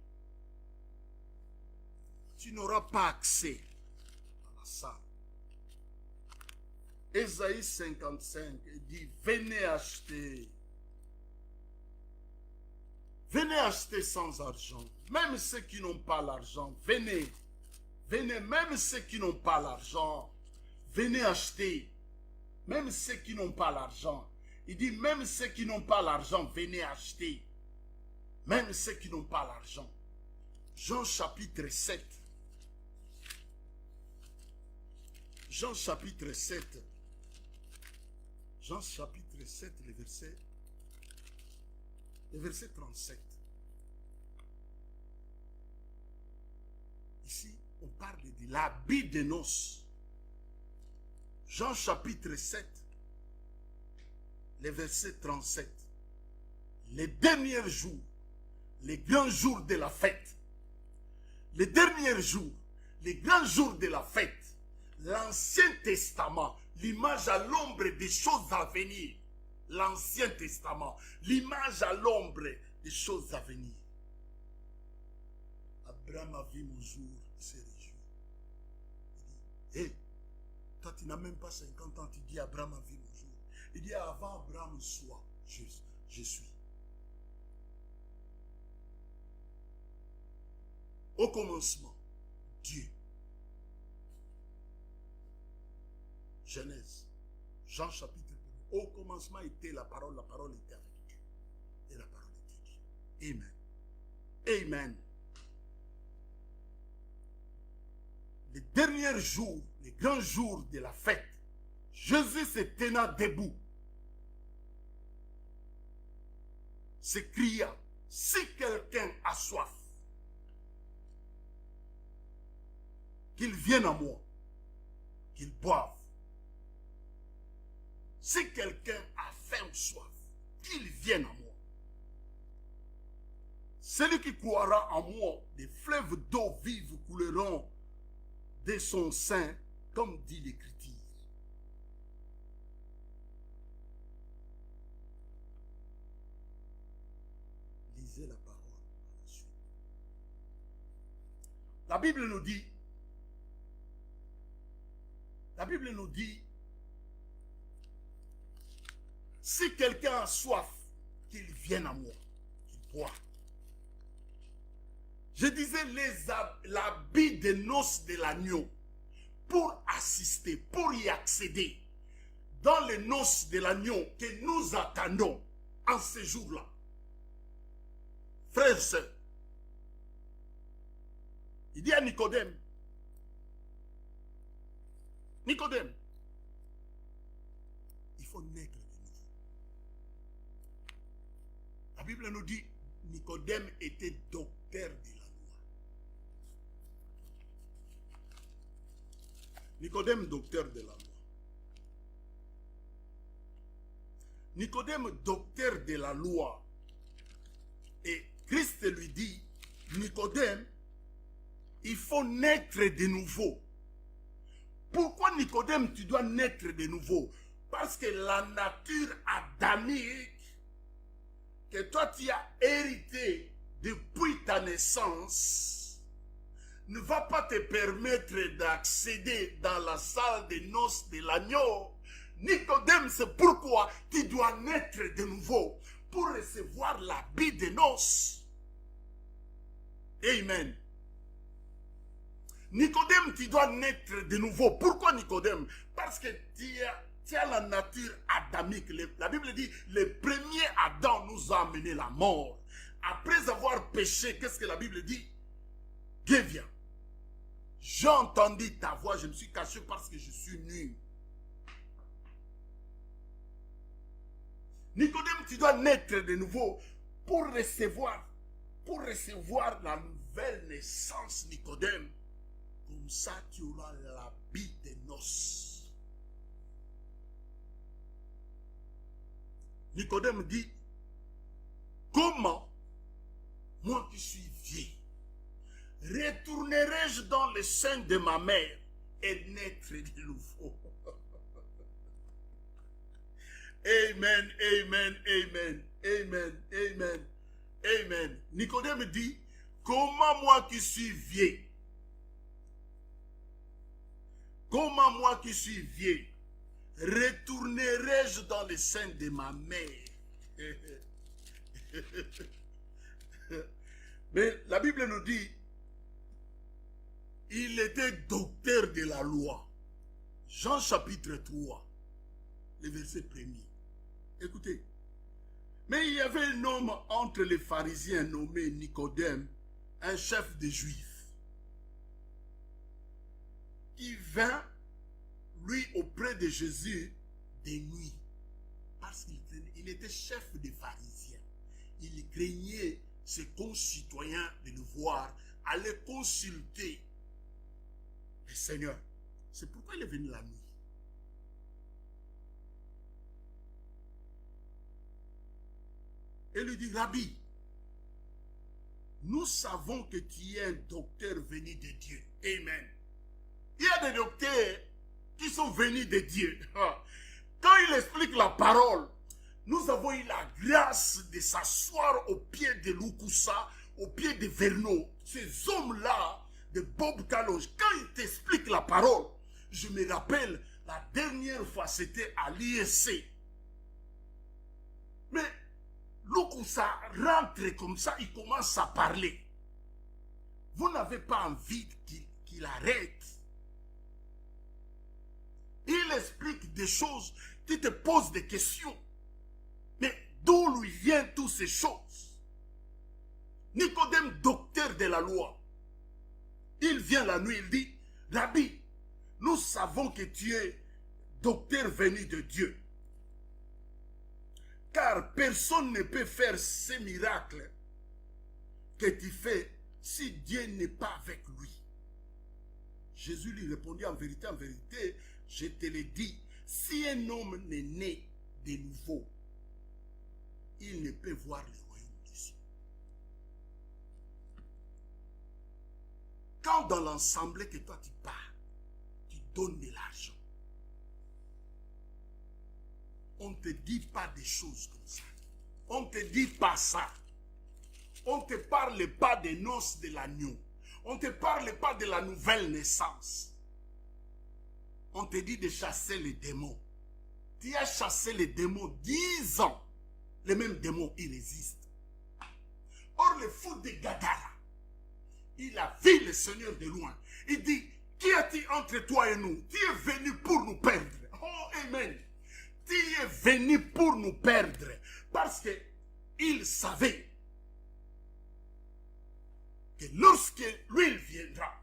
tu n'auras pas accès à la salle. Ésaïe 55 dit, venez acheter. Venez acheter sans argent. Même ceux qui n'ont pas l'argent, venez. Venez, même ceux qui n'ont pas l'argent, venez acheter. Même ceux qui n'ont pas l'argent. Il dit, même ceux qui n'ont pas l'argent, venez acheter. Même ceux qui n'ont pas l'argent. Jean chapitre 7. Jean chapitre 7. Jean chapitre 7, le verset 37. Ici, on parle de l'habit de noces. Jean chapitre 7, le verset 37. Les derniers jours, les grands jours de la fête, les derniers jours, les grands jours de la fête, l'Ancien Testament, l'image à l'ombre des choses à venir. L'Ancien Testament, l'image à l'ombre des choses à venir. Abraham a vu mon jour, il s'est réjoui. Il dit, hé, toi tu n'as même pas 50 ans, tu dis Abraham a vu mon jour. Il dit, avant Abraham soit, je suis. Au commencement, Dieu. Genèse, Jean chapitre 1. Au commencement était la parole était avec Dieu. Et la parole était Dieu. Amen. Amen. Les derniers jours, les grands jours de la fête, Jésus se tenant debout, s'écria, si quelqu'un a soif, qu'il vienne à moi, qu'il boive. Si quelqu'un a faim ou soif, qu'il vienne à moi. Celui qui croira en moi, des fleuves d'eau vive couleront de son sein, comme dit l'Écriture. Lisez la parole à la suite. La Bible nous dit, si quelqu'un a soif, qu'il vienne à moi, qu'il boive. Je disais l'habit de noces de l'agneau pour assister, pour y accéder dans les noces de l'agneau que nous attendons en ce jour-là. Frères et sœurs, il dit à Nicodème, Nicodème, il faut naître de nouveau. La Bible nous dit, Nicodème était docteur de la loi. Nicodème, docteur de la loi. Nicodème, docteur de la loi. Et Christ lui dit, Nicodème, il faut naître de nouveau. Pourquoi Nicodème, tu dois naître de nouveau? Parce que la nature adamique que toi tu as hérité depuis ta naissance ne va pas te permettre d'accéder dans la salle des noces de l'agneau. Nicodème, c'est pourquoi tu dois naître de nouveau pour recevoir l'habit des noces. Amen. Nicodème, tu dois naître de nouveau. Pourquoi Nicodème? Parce que tu as la nature adamique. La Bible dit, le premier Adam nous a amené la mort. Après avoir péché, qu'est-ce que la Bible dit? Dieu vient. J'ai entendu ta voix, je me suis caché parce que je suis nu. Nicodème, tu dois naître de nouveau pour recevoir la nouvelle naissance, Nicodème. Comme ça, tu auras l'habit des noces. Nicodème dit, comment, moi qui suis vieux, retournerai-je dans le sein de ma mère et naître de nouveau? Amen, amen, amen, amen, amen, amen. Nicodème dit, comment moi qui suis vieux, comment moi qui suis vieux, retournerai-je dans le sein de ma mère? Mais la Bible nous dit, il était docteur de la loi. Jean chapitre 3, le verset 1er. Écoutez, mais il y avait un homme entre les pharisiens nommé Nicodème, un chef des Juifs, qui vint, lui, auprès de Jésus de nuit, parce qu'il était chef des pharisiens. Il craignait ses concitoyens de le voir, aller consulter le Seigneur. C'est pourquoi il est venu la nuit. Et lui dit, Rabbi, nous savons que tu es un docteur venu de Dieu. Amen. Il y a des docteurs qui sont venus de Dieu. Quand il explique la parole, nous avons eu la grâce de s'asseoir au pied de Lukusa, au pied de Verneau. Ces hommes-là, de Bob Kalonge, quand il t'explique la parole, je me rappelle, la dernière fois, c'était à l'ISC. Mais Lukusa rentre comme ça, il commence à parler. Vous n'avez pas envie qu'il arrête. Il explique des choses Tu te poses des questions. Mais d'où lui viennent toutes ces choses? Nicodème, docteur de la loi, il vient la nuit, il dit, Rabbi, nous savons que tu es docteur venu de Dieu. Car personne ne peut faire ces miracles que tu fais si Dieu n'est pas avec lui. Jésus lui répondit, en vérité, je te le dis, si un homme n'est né de nouveau, il ne peut voir le royaume des cieux. Quand dans l'ensemble que toi tu pars, tu donnes de l'argent, on ne te dit pas des choses comme ça. On ne te dit pas ça. On ne te parle pas des noces de l'agneau. On ne te parle pas de la nouvelle naissance. On te dit de chasser les démons. Tu as chassé les démons 10 ans. Les mêmes démons, ils résistent. Or, le fou de Gadara, il a vu le Seigneur de loin. Il dit, qui a-t-il entre toi et nous? Tu es venu pour nous perdre. Oh, amen. Tu es venu pour nous perdre. Parce qu'il savait que lorsque lui il viendra,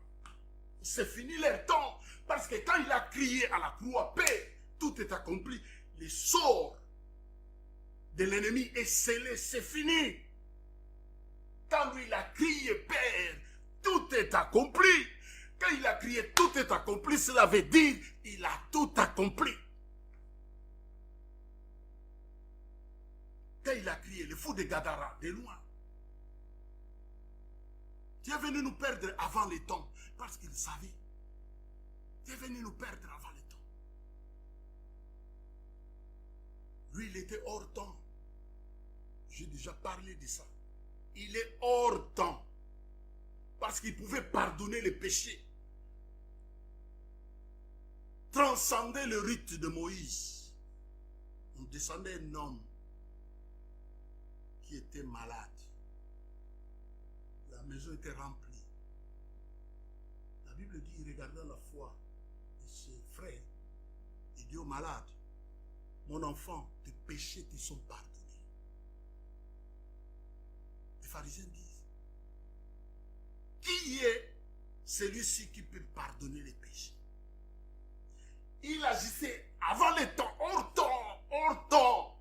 c'est fini leur temps. Parce que quand il a crié à la croix, paix, tout est accompli. Le sort de l'ennemi est scellé, c'est fini. Quand lui il a crié, Père, tout est accompli. Quand il a crié, tout est accompli, cela veut dire, il a tout accompli. Quand il a crié, le fou de Gadara, de loin, tu es venu nous perdre avant le temps, parce qu'il savait. Tu es venu nous perdre avant le temps. Lui, il était hors temps. J'ai déjà parlé de ça. Il est hors temps. Parce qu'il pouvait pardonner les péchés. Transcender le rite de Moïse. On descendait un homme qui était malade. La maison était remplie. La Bible dit, regardant la foi de ses frères, il dit au malade, mon enfant, tes péchés te sont pardonnés. Les pharisiens disent, qui est celui-ci qui peut pardonner les péchés? Il agissait avant le temps, hors temps, hors temps,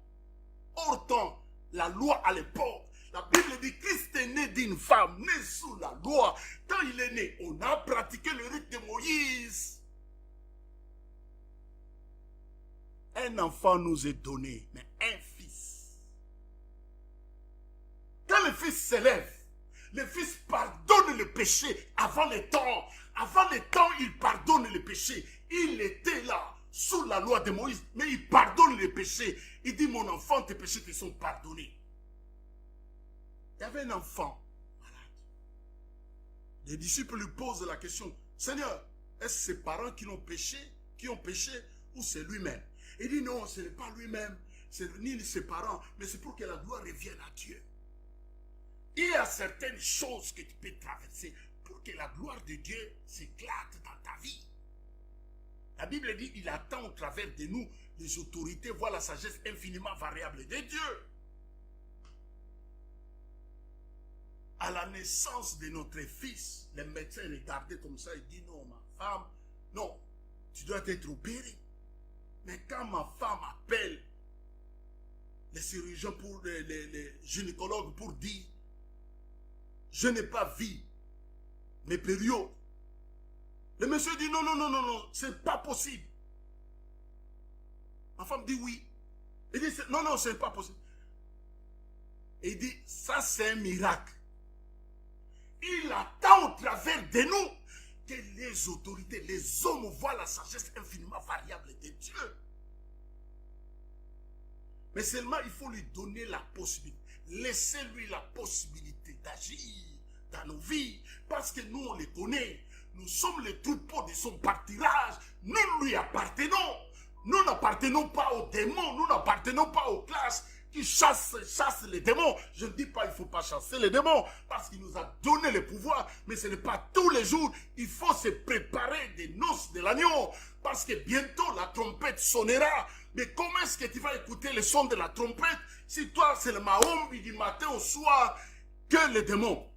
hors temps. La loi à l'époque, la Bible dit Christ est né d'une femme, née sous la loi. Quand il est né, on a pratiqué le rite de Moïse. Un enfant nous est donné, mais un fils. Quand le fils s'élève, le fils pardonne le péché avant le temps. Avant le temps, il pardonne le péché. Il était là, sous la loi de Moïse, mais il pardonne les péchés. Il dit, mon enfant, tes péchés te sont pardonnés. Il y avait un enfant malade. Les disciples lui posent la question, Seigneur, est-ce ses parents qui ont péché, ou c'est lui-même? Il dit, non, ce n'est pas lui-même, ni ses parents, mais c'est pour que la gloire revienne à Dieu. Il y a certaines choses que tu peux traverser pour que la gloire de Dieu s'éclate dans ta vie. La Bible dit, il attend au travers de nous les autorités, voient la sagesse infiniment variable de Dieu. À la naissance de notre fils, les médecins regardaient comme ça et disent, non, ma femme, non, tu dois être opérée. Mais quand ma femme appelle les chirurgiens, les gynécologues pour dire, je n'ai pas vu mes périodes. Le monsieur dit non, non, non, non, non, c'est pas possible. Ma femme dit oui. Il dit non, non, c'est pas possible. Il dit ça c'est un miracle. Il attend au travers de nous que les autorités, les hommes voient la sagesse infiniment variable de Dieu. Mais seulement il faut lui donner la possibilité. Laissez-lui la possibilité d'agir dans nos vies. Parce que nous on les connaît. Nous sommes les troupeaux de son pâturage. Nous lui appartenons. Nous n'appartenons pas aux démons. Nous n'appartenons pas aux classes qui chassent les démons. Je ne dis pas qu'il ne faut pas chasser les démons. Parce qu'il nous a donné le pouvoir. Mais ce n'est pas tous les jours. Il faut se préparer des noces de l'agneau. Parce que bientôt la trompette sonnera. Mais comment est-ce que tu vas écouter le son de la trompette si toi c'est le mahombi du matin au soir que les démons?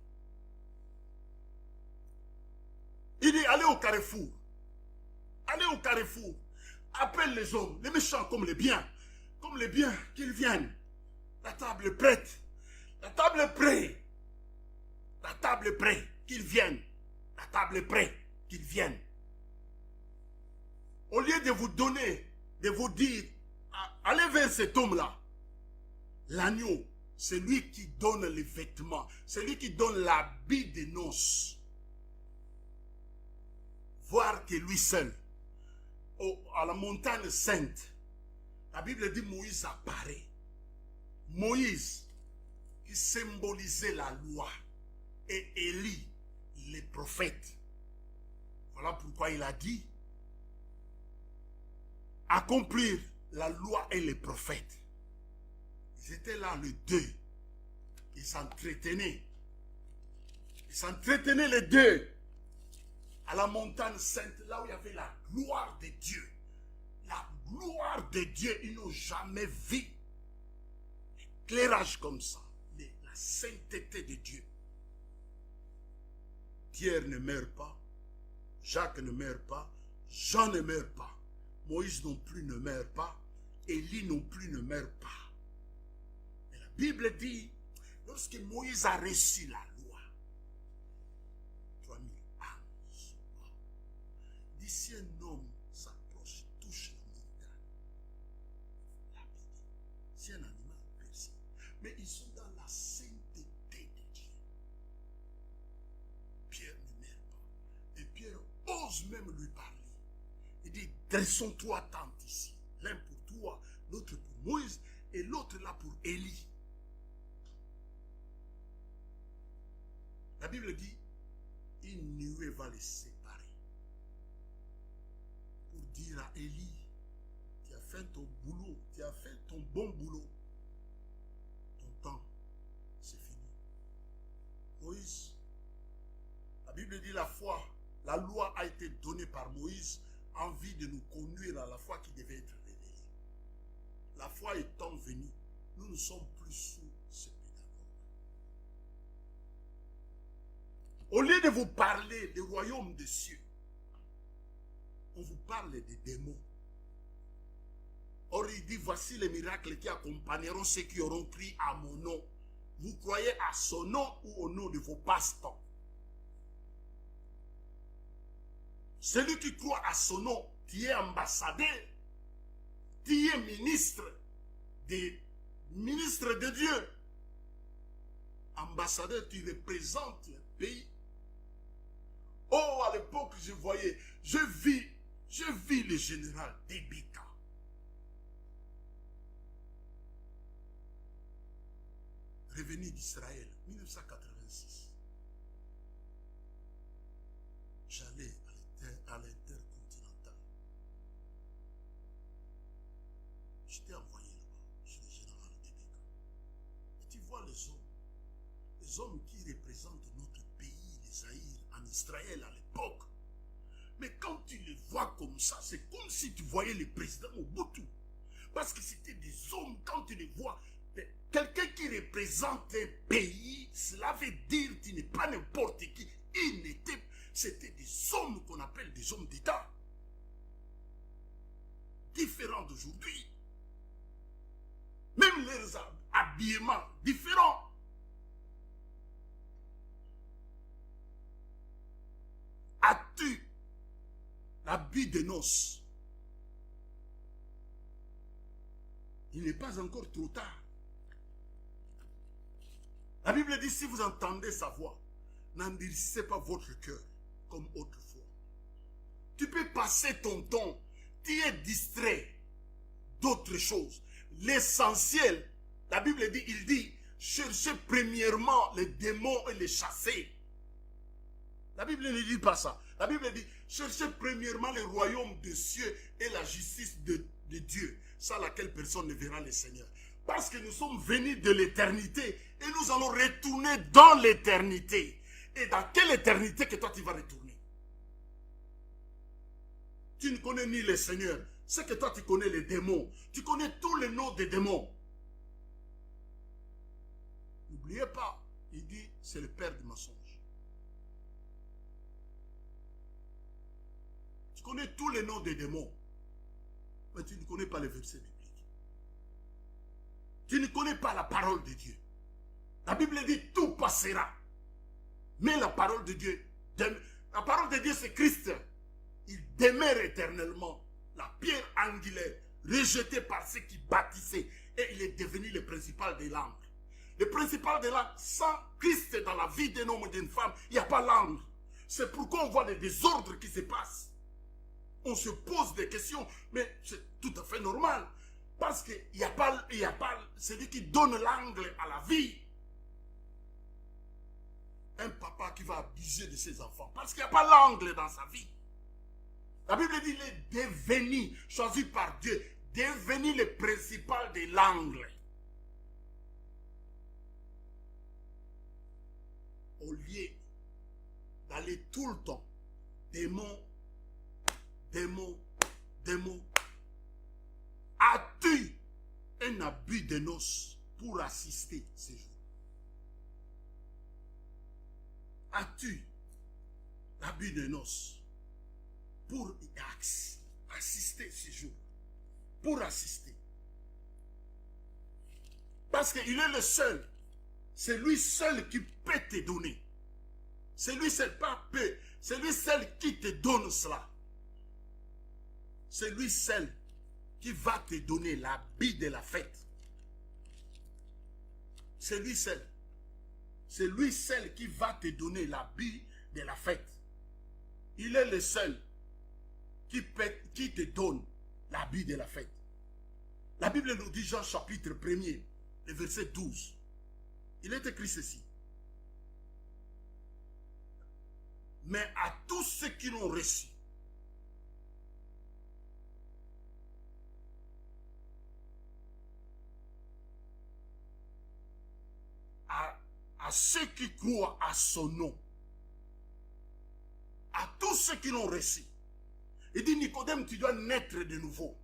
Il dit allez au carrefour. Allez au carrefour. Appelle les hommes, les méchants comme les biens. Comme les biens, qu'ils viennent. La table est prête. La table est prête. La table est prête. Qu'ils viennent. La table est prête. Qu'ils viennent. Au lieu de vous donner, de vous dire, allez vers cet homme-là. L'agneau, c'est lui qui donne les vêtements. C'est lui qui donne l'habit de noces. Voir que lui seul, à la montagne sainte, la Bible dit Moïse apparaît. Moïse, qui symbolisait la loi, et Élie, les prophètes. Voilà pourquoi il a dit accomplir la loi et les prophètes. Ils étaient là, les deux. Ils s'entretenaient. Ils s'entretenaient les deux. À la montagne sainte, là où il y avait la gloire de Dieu. La gloire de Dieu, ils n'ont jamais vu éclairage comme ça. La sainteté de Dieu. Pierre ne meurt pas. Jacques ne meurt pas. Jean ne meurt pas. Moïse non plus ne meurt pas. Élie non plus ne meurt pas. Mais la Bible dit, lorsque Moïse a reçu la loi, 3000 âmes sont morts. D'ici un homme s'approche, touche la montagne. La Bible dit, c'est un animal percé. Mais ils sont dans la sainteté de Dieu. Pierre ne meurt pas. Et Pierre ose même lui parler. Il dit, dressons-toi tant ici. L'un pour toi, l'autre pour Moïse, et l'autre là pour Élie. La Bible dit, une nuée va les séparer. Pour dire à Élie, tu as fait ton boulot, tu as fait ton bon boulot. Ton temps, c'est fini. Moïse, la Bible dit la loi a été donnée par Moïse en vue de nous conduire à la foi qui devait être révélée. La foi étant venue, nous ne sommes plus sous ce pédagogue. Au lieu de vous parler du royaume des cieux, on vous parle des démons. Or il dit, voici les miracles qui accompagneront ceux qui auront crié à mon nom. Vous croyez à son nom ou au nom de vos pasteurs? Celui qui croit à son nom, tu es ambassadeur, tu es ministre de Dieu. Ambassadeur, tu représentes le pays. Oh, à l'époque, je vis le général Debika. Revenu d'Israël, 1986. J'allais à l'intercontinental. Je t'ai envoyé là-bas, chez le général Debika. Et tu vois les hommes qui représentent notre pays, les Zaïre, en Israël à l'époque. Mais quand tu les vois comme ça, c'est comme si tu voyais le président Mobutu. Parce que c'était des hommes, quand tu les vois, quelqu'un qui représente un pays, cela veut dire que tu n'es pas n'importe qui. C'était des hommes qu'on appelle des hommes d'État. Différents d'aujourd'hui. Même leurs habillements différents. As-tu l'habit de noces? Il n'est pas encore trop tard. La Bible dit, si vous entendez sa voix, n'endurcissez pas votre cœur comme autrefois. Tu peux passer ton temps, tu es distrait d'autres choses. L'essentiel, la Bible dit, il dit, cherchez premièrement les démons et les chasser. La Bible ne dit pas ça. La Bible dit, cherchez premièrement le royaume des cieux et la justice de Dieu, sans laquelle personne ne verra le Seigneur. Parce que nous sommes venus de l'éternité et nous allons retourner dans l'éternité. Et dans quelle éternité que toi tu vas retourner? Tu ne connais ni le Seigneur, C'est que toi, tu connais les démons. Tu connais tous les noms des démons. N'oubliez pas, il dit, c'est le père du mensonge. Tu connais tous les noms des démons, mais tu ne connais pas les versets bibliques. Tu ne connais pas la parole de Dieu. La Bible dit, tout passera. Mais la parole de Dieu, c'est Christ. Il demeure éternellement. La pierre angulaire, rejetée par ceux qui bâtissaient, et il est devenu le principal des langues. Le principal des langues, sans Christ dans la vie d'un homme et d'une femme, il n'y a pas langue. C'est pourquoi on voit des désordres qui se passent. On se pose des questions, mais c'est tout à fait normal. Parce qu'il n'y a pas celui qui donne l'angle à la vie. Un papa qui va abuser de ses enfants, parce qu'il n'y a pas l'angle dans sa vie. La Bible dit, il est devenu, choisi par Dieu, devenu le principal de l'angle. Au lieu d'aller tout le temps, démon, as-tu un abus de noces pour assister ces jours? As-tu l'abus de noces pour assister ces jours? Pour assister. Parce qu'il est le seul. C'est lui seul qui peut te donner. C'est lui seul, pas peu. C'est lui seul qui te donne cela. C'est lui seul qui va te donner l'habit de la fête. C'est lui seul. C'est lui seul qui va te donner l'habit de la fête. Il est le seul qui te donne l'habit de la fête. La Bible nous dit, Jean chapitre 1er, le verset 12. Il est écrit ceci. Mais à tous ceux qui l'ont reçu, à ceux qui croient à son nom, à tous ceux qui l'ont reçu. Il dit, Nicodème, tu dois naître de nouveau.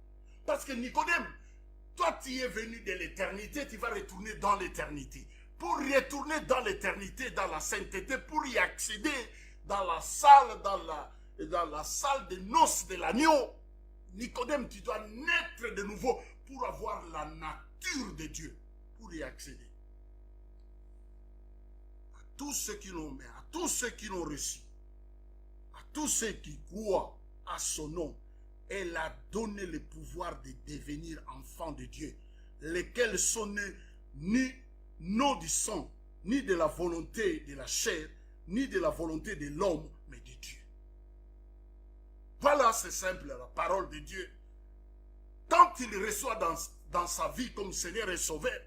Parce que Nicodème, toi tu es venu de l'éternité, tu vas retourner dans l'éternité. Pour retourner dans l'éternité, dans la sainteté, pour y accéder dans la salle, dans la salle de noces de l'agneau, Nicodème, tu dois naître de nouveau pour avoir la nature de Dieu, pour y accéder. À tous ceux qui l'ont, mais à tous ceux qui l'ont reçu, à tous ceux qui croient à son nom, elle a donné le pouvoir de devenir enfants de Dieu, lesquels sont nés non du sang, ni de la volonté de la chair, ni de la volonté de l'homme, mais de Dieu. Voilà, c'est simple, la parole de Dieu. Quand il reçoit dans sa vie comme Seigneur et Sauveur,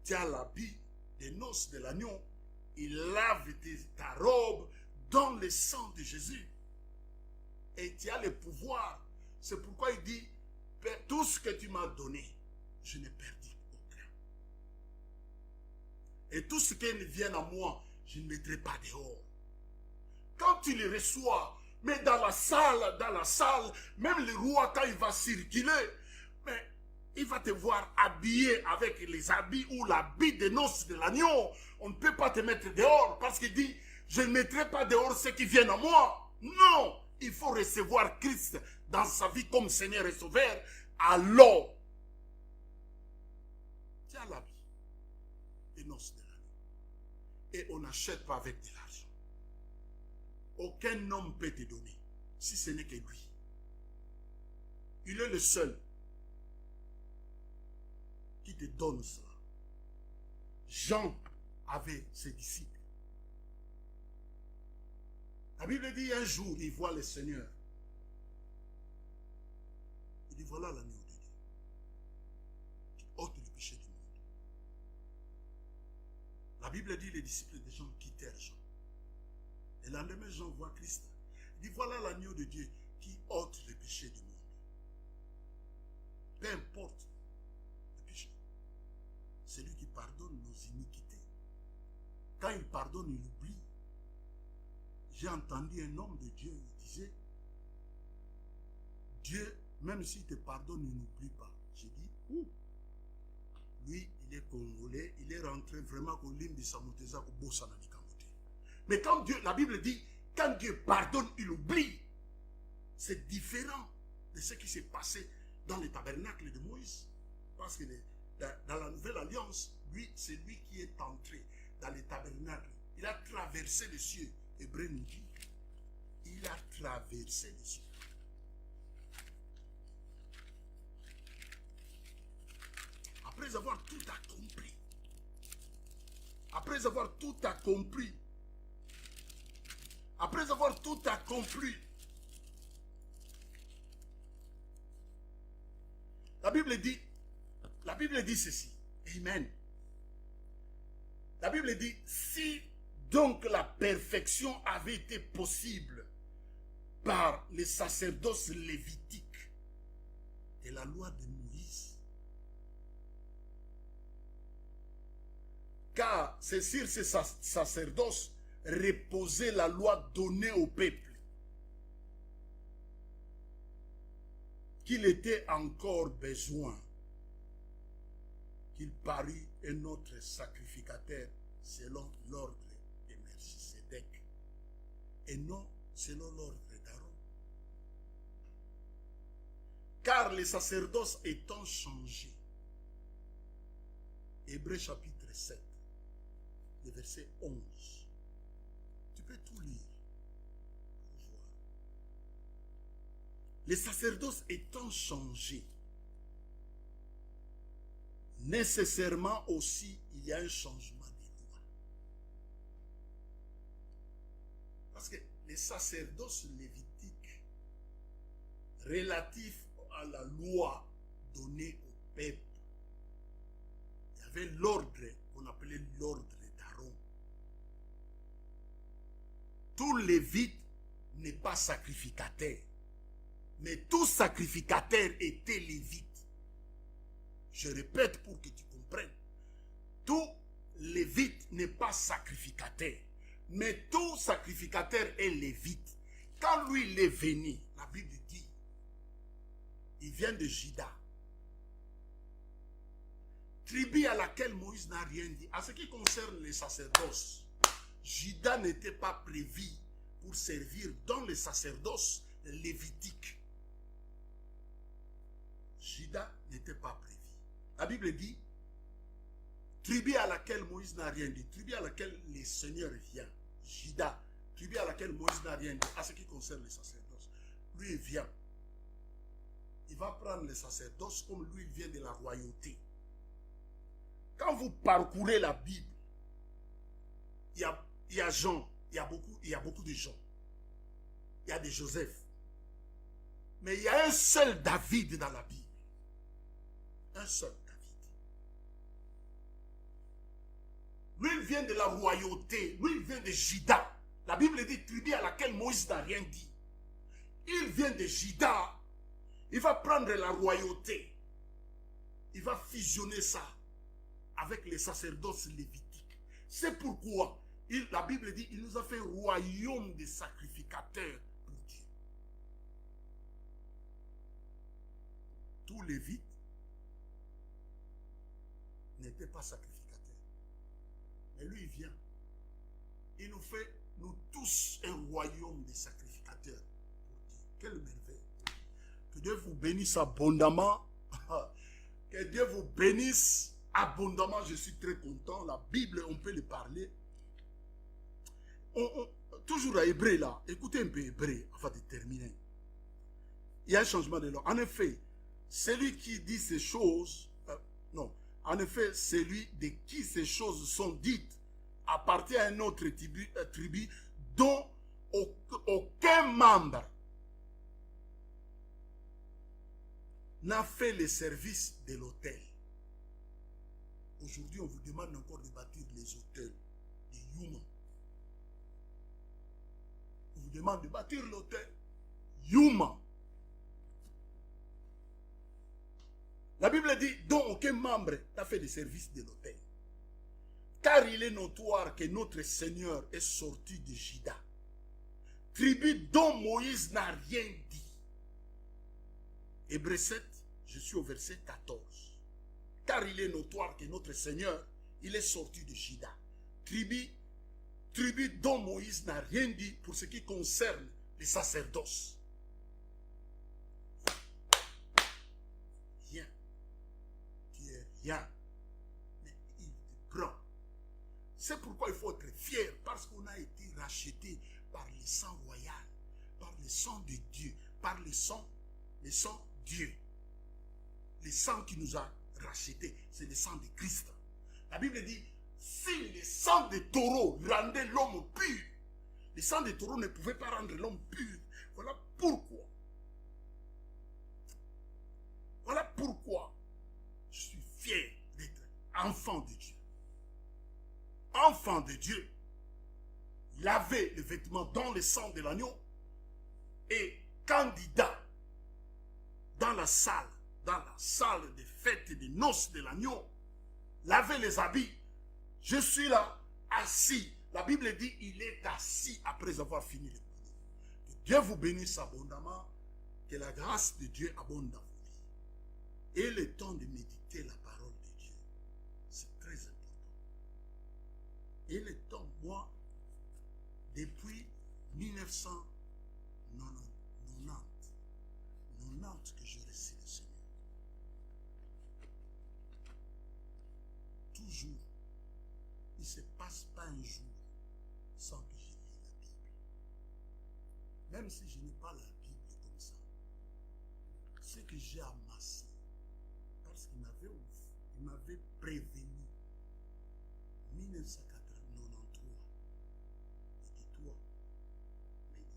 tu as l'habit des noces de l'agneau, il lave ta robe dans le sang de Jésus. Et tu as le pouvoir. C'est pourquoi il dit, tout ce que tu m'as donné, je n'ai perdu aucun. Et tout ce qui vient à moi, je ne mettrai pas dehors. Quand tu le reçois, mais dans la salle, même le roi, quand il va circuler, mais il va te voir habillé avec les habits ou l'habit des noces de l'agneau. On ne peut pas te mettre dehors parce qu'il dit, je ne mettrai pas dehors ceux qui viennent à moi. Non, il faut recevoir Christ dans sa vie comme Seigneur et Sauveur. Alors, tu as l'habit des noces de l'agneau. Et on n'achète pas avec de l'argent. Aucun homme peut te donner, si ce n'est que lui. Il est le seul qui te donne cela. Jean avait ses disciples. La Bible dit un jour, il voit le Seigneur. Il dit, voilà l'agneau de Dieu qui ôte le péché du monde. La Bible dit, les disciples de Jean quittèrent Jean. Et le lendemain, Jean voit Christ. Il dit, voilà l'agneau de Dieu qui ôte le péché du monde. Peu importe le péché. C'est lui qui pardonne nos iniquités. Quand il pardonne, il oublie. J'ai entendu un homme de Dieu, il disait, Dieu, même s'il te pardonne, il n'oublie pas. J'ai dit, ouh. Lui, il est congolais, il est rentré vraiment au limbe Samoteza au Bossana di Kamote. Mais quand Dieu, la Bible dit, quand Dieu pardonne, il oublie. C'est différent de ce qui s'est passé dans le tabernacle de Moïse. Parce que dans la nouvelle alliance, lui, c'est lui qui est entré dans le tabernacle. Il a traversé les cieux. Hébreu nous dit, il a traversé les cieux. Après avoir tout accompli, après avoir tout accompli, après avoir tout accompli, la Bible dit ceci. Amen. La Bible dit, si donc la perfection avait été possible par les sacerdoces lévitiques de la loi de Moïse, car c'est sur ces sacerdoces reposait la loi donnée au peuple, qu'il était encore besoin qu'il parût un autre sacrificateur selon l'ordre de Melchisédek et non selon l'ordre d'Aaron. Car les sacerdoces étant changés, Hébreux chapitre 7, le verset 11, tu peux tout lire pour voir. Les sacerdoces étant changés, nécessairement aussi, il y a un changement des lois. Parce que les sacerdoces lévitiques, relatifs à la loi donnée au peuple, il y avait l'ordre qu'on appelait l'ordre d'Aaron. Tout lévite n'est pas sacrificateur, mais tout sacrificateur était lévite. Je répète pour que tu comprennes. Tout lévite n'est pas sacrificateur, mais tout sacrificateur est lévite. Quand lui il est venu, la Bible dit, il vient de Juda, tribu à laquelle Moïse n'a rien dit. En ce qui concerne les sacerdoces, Juda n'était pas prévu pour servir dans les sacerdoces lévitiques. Juda n'était pas prévu. La Bible dit, tribu à laquelle Moïse n'a rien dit, tribu à laquelle le Seigneur vient, Juda, tribu à laquelle Moïse n'a rien dit, à ce qui concerne les sacerdoces. Lui, il vient. Il va prendre les sacerdoces comme lui, il vient de la royauté. Quand vous parcourez la Bible, il y a Jean, il y a beaucoup de gens. Il y a des Joseph. Mais il y a un seul David dans la Bible. Un seul David. Lui, il vient de la royauté. Lui, il vient de Juda. La Bible dit tribu à laquelle Moïse n'a rien dit. Il vient de Juda. Il va prendre la royauté. Il va fusionner ça avec les sacerdoces lévitiques. C'est pourquoi la Bible dit il nous a fait royaume des sacrificateurs pour Dieu. Tout lévite n'était pas sacrificateur. Mais lui, il vient. Il nous fait, nous tous, un royaume des sacrificateurs pour Dieu. Quelle merveille. Que Dieu vous bénisse abondamment. Que Dieu vous bénisse abondamment. Je suis très content. La Bible, on peut le parler. Toujours à Hébreu là. Écoutez un peu Hébreu afin de terminer. Il y a un changement de nom. En effet, celui qui dit ces choses, non. En effet, celui de qui ces choses sont dites appartient à un autre tribu dont aucun membre n'a fait le service de l'autel. Aujourd'hui, on vous demande encore de bâtir les autels, les Yuma. On vous demande de bâtir l'autel Yuma. La Bible dit, dont aucun membre n'a fait le service de l'autel. Car il est notoire que notre Seigneur est sorti de Juda, tribu dont Moïse n'a rien dit. Hébreux 7, je suis au verset 14. Car il est notoire que notre Seigneur, il est sorti de Juda, tribu dont Moïse n'a rien dit pour ce qui concerne les sacerdoces. Rien. Tu es rien. Mais il te prend. C'est pourquoi il faut être fier, parce qu'on a été racheté par le sang royal, par le sang de Dieu, par le sang Dieu. Le sang qui nous a rachetés, c'est le sang de Christ. La Bible dit, si le sang de taureau rendait l'homme pur, le sang de taureau ne pouvait pas rendre l'homme pur. Voilà pourquoi. Voilà pourquoi je suis fier d'être enfant de Dieu. Enfant de Dieu, laver les vêtements dans le sang de l'agneau et candidat dans la salle des fêtes et des noces de l'agneau, laver les habits. Je suis là, assis. La Bible dit, il est assis après avoir fini le boulot. Que Dieu vous bénisse abondamment, que la grâce de Dieu abonde dans vos vies. Et le temps de méditer la parole de Dieu, c'est très important. Et le temps, moi, depuis 1990 que je reçois le Seigneur. Toujours, il ne se passe pas un jour sans que je lise la Bible. Même si je n'ai pas la Bible comme ça, ce que j'ai amassé, parce qu'il m'avait prévenu, 1993, il dit, toi, médite la Bible,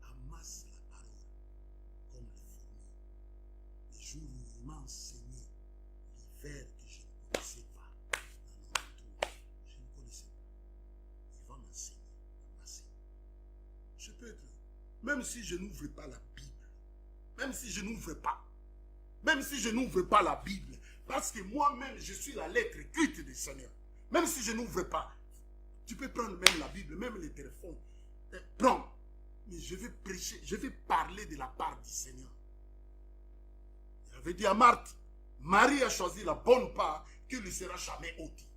amasse la parole comme les fourmis. Les jours où il m'a enseigné l'hiver que je ne connaissais pas, dans 93, je ne connaissais pas, il va m'enseigner, amasser. Je peux être, même si je n'ouvre pas la Bible, même si je n'ouvre pas la Bible, parce que moi-même, je suis la lettre écrite du Seigneur. Même si je n'ouvre pas, tu peux prendre même la Bible, même les téléphones. Prends. Mais je vais prêcher, je vais parler de la part du Seigneur. Il avait dit à Marthe, Marie a choisi la bonne part qui ne lui sera jamais ôtée.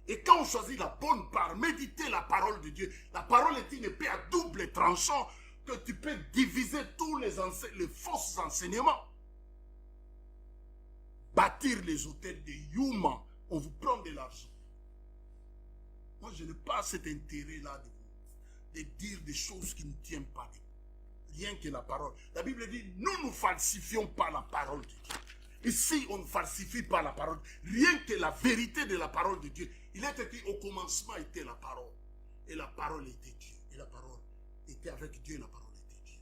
Et quand on choisit la bonne part, méditez la parole de Dieu. La parole est une épée à double tranchant que tu peux diviser tous les fausses enseignements. Bâtir les hôtels de Yuma, on vous prend de l'argent. Moi, je n'ai pas cet intérêt-là de dire des choses qui ne tiennent pas de rien que la parole. La Bible dit, nous ne falsifions pas la parole de Dieu. Ici, on ne falsifie pas la parole. Rien que la vérité de la parole de Dieu. Il est écrit, au commencement était la parole. Et la parole était Dieu. Et la parole était avec Dieu, et la parole était Dieu.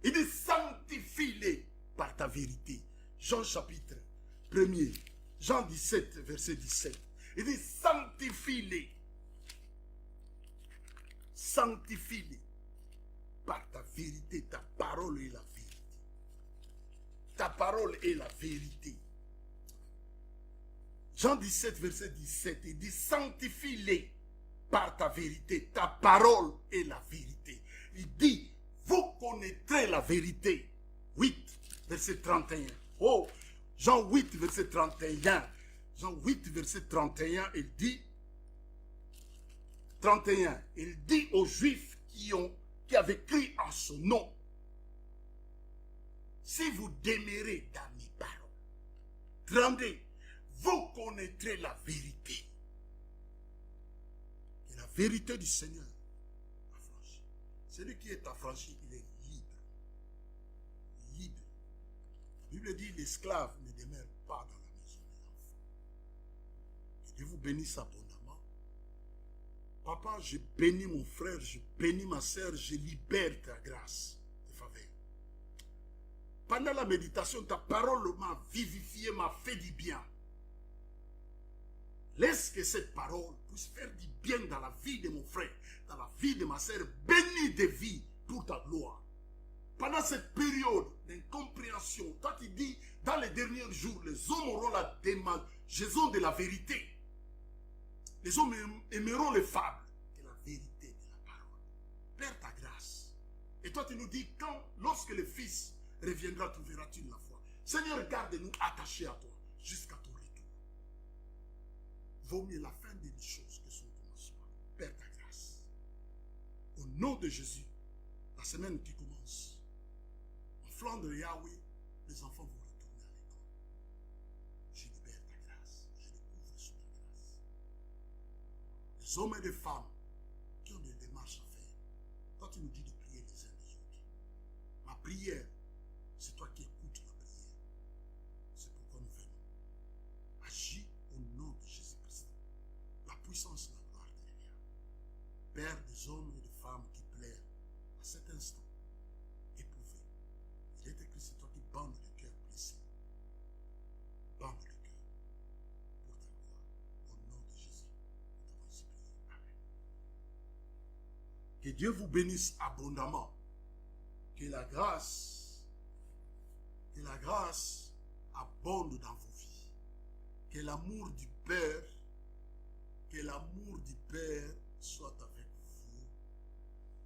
Il dit, sanctifie-les par ta vérité. Jean chapitre 1er, Jean 17, verset 17. Il dit, sanctifie-les. Sanctifie-les par ta vérité. Ta parole est la vérité. Ta parole est la vérité. Jean 17, verset 17, il dit, sanctifie-les par ta vérité. Ta parole est la vérité. Il dit, vous connaîtrez la vérité. 8, verset 31. Oh, Jean 8, verset 31. Jean 8, verset 31, il dit, 31, il dit aux Juifs qui avaient crié en son nom, si vous demeurez dans mes paroles, 32, vous connaîtrez la vérité. Et la vérité du Seigneur affranchit. Celui qui est affranchi, il est libre. Libre. La Bible dit, l'esclave ne demeure pas dans la maison des enfants. Que Dieu vous bénisse abondamment. Papa, je bénis mon frère, je bénis ma soeur, je libère ta grâce de faveur. Pendant la méditation, ta parole m'a vivifié, m'a fait du bien. Laisse que cette parole puisse faire du bien dans la vie de mon frère, dans la vie de ma soeur, bénis de vie pour ta gloire. Pendant cette période d'incompréhension, toi tu dis, dans les derniers jours, les hommes auront la démangeaison de la vérité. Les hommes aimeront les fables. Que la vérité de la parole. Père, ta grâce. Et toi tu nous dis, lorsque le Fils reviendra, trouveras-tu la foi. Seigneur, garde-nous attachés à toi jusqu'à ton retour. Vaut mieux la fin d'une chose que son commencement. Père, ta grâce. Au nom de Jésus, la semaine qui commence, en Flandre, Yahweh, les enfants vont retourner à l'école. Je libère ta grâce. Je les couvre sous ta grâce. Les hommes et les femmes qui ont des démarches à faire, toi tu nous dis de prier les uns les autres. Ma prière, c'est toi qui écoutes la prière. C'est pourquoi nous venons. Agis au nom de Jésus-Christ. La puissance et la gloire derrière. Père des hommes et des femmes qui plairent à cet instant, éprouvés. Il est écrit, c'est toi qui bandes le cœur blessé. Bande le cœur pour ta gloire. Au nom de Jésus, nous t'avons ainsi prié. Amen. Que Dieu vous bénisse abondamment. Que la grâce abonde dans vos vies. Que l'amour du Père soit avec vous.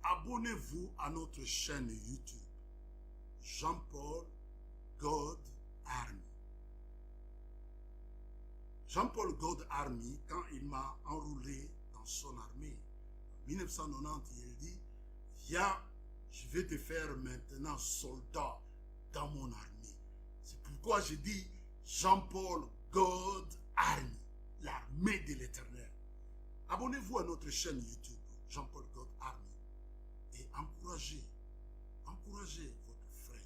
Abonnez-vous à notre chaîne YouTube. Jean-Paul God Army. Jean-Paul God Army, quand il m'a enrôlé dans son armée, en 1990, il dit, viens, je vais te faire maintenant soldat dans mon armée. C'est pourquoi je dis Jean-Paul God Army, l'armée de l'Éternel. Abonnez-vous à notre chaîne YouTube, Jean-Paul God Army, et encouragez votre frère.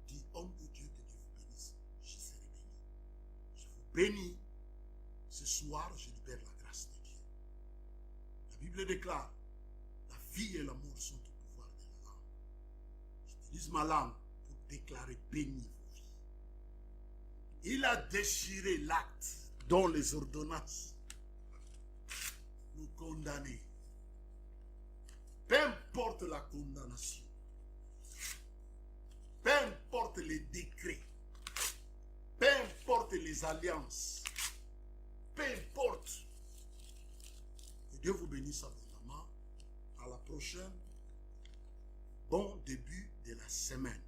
Dis, homme de Dieu, que Dieu vous bénisse, je serai béni. Je vous bénis. Ce soir, je libère la grâce de Dieu. La Bible déclare, la vie et la mort sont au pouvoir de la langue. J'utilise ma langue pour déclarer béni vos vies. Il a déchiré l'acte dont les ordonnances nous condamnaient. Peu importe la condamnation, peu importe les décrets, peu importe les alliances, peu importe. Que Dieu vous bénisse abondamment. À la prochaine. Bon début de la semaine.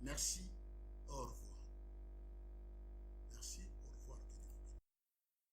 Merci.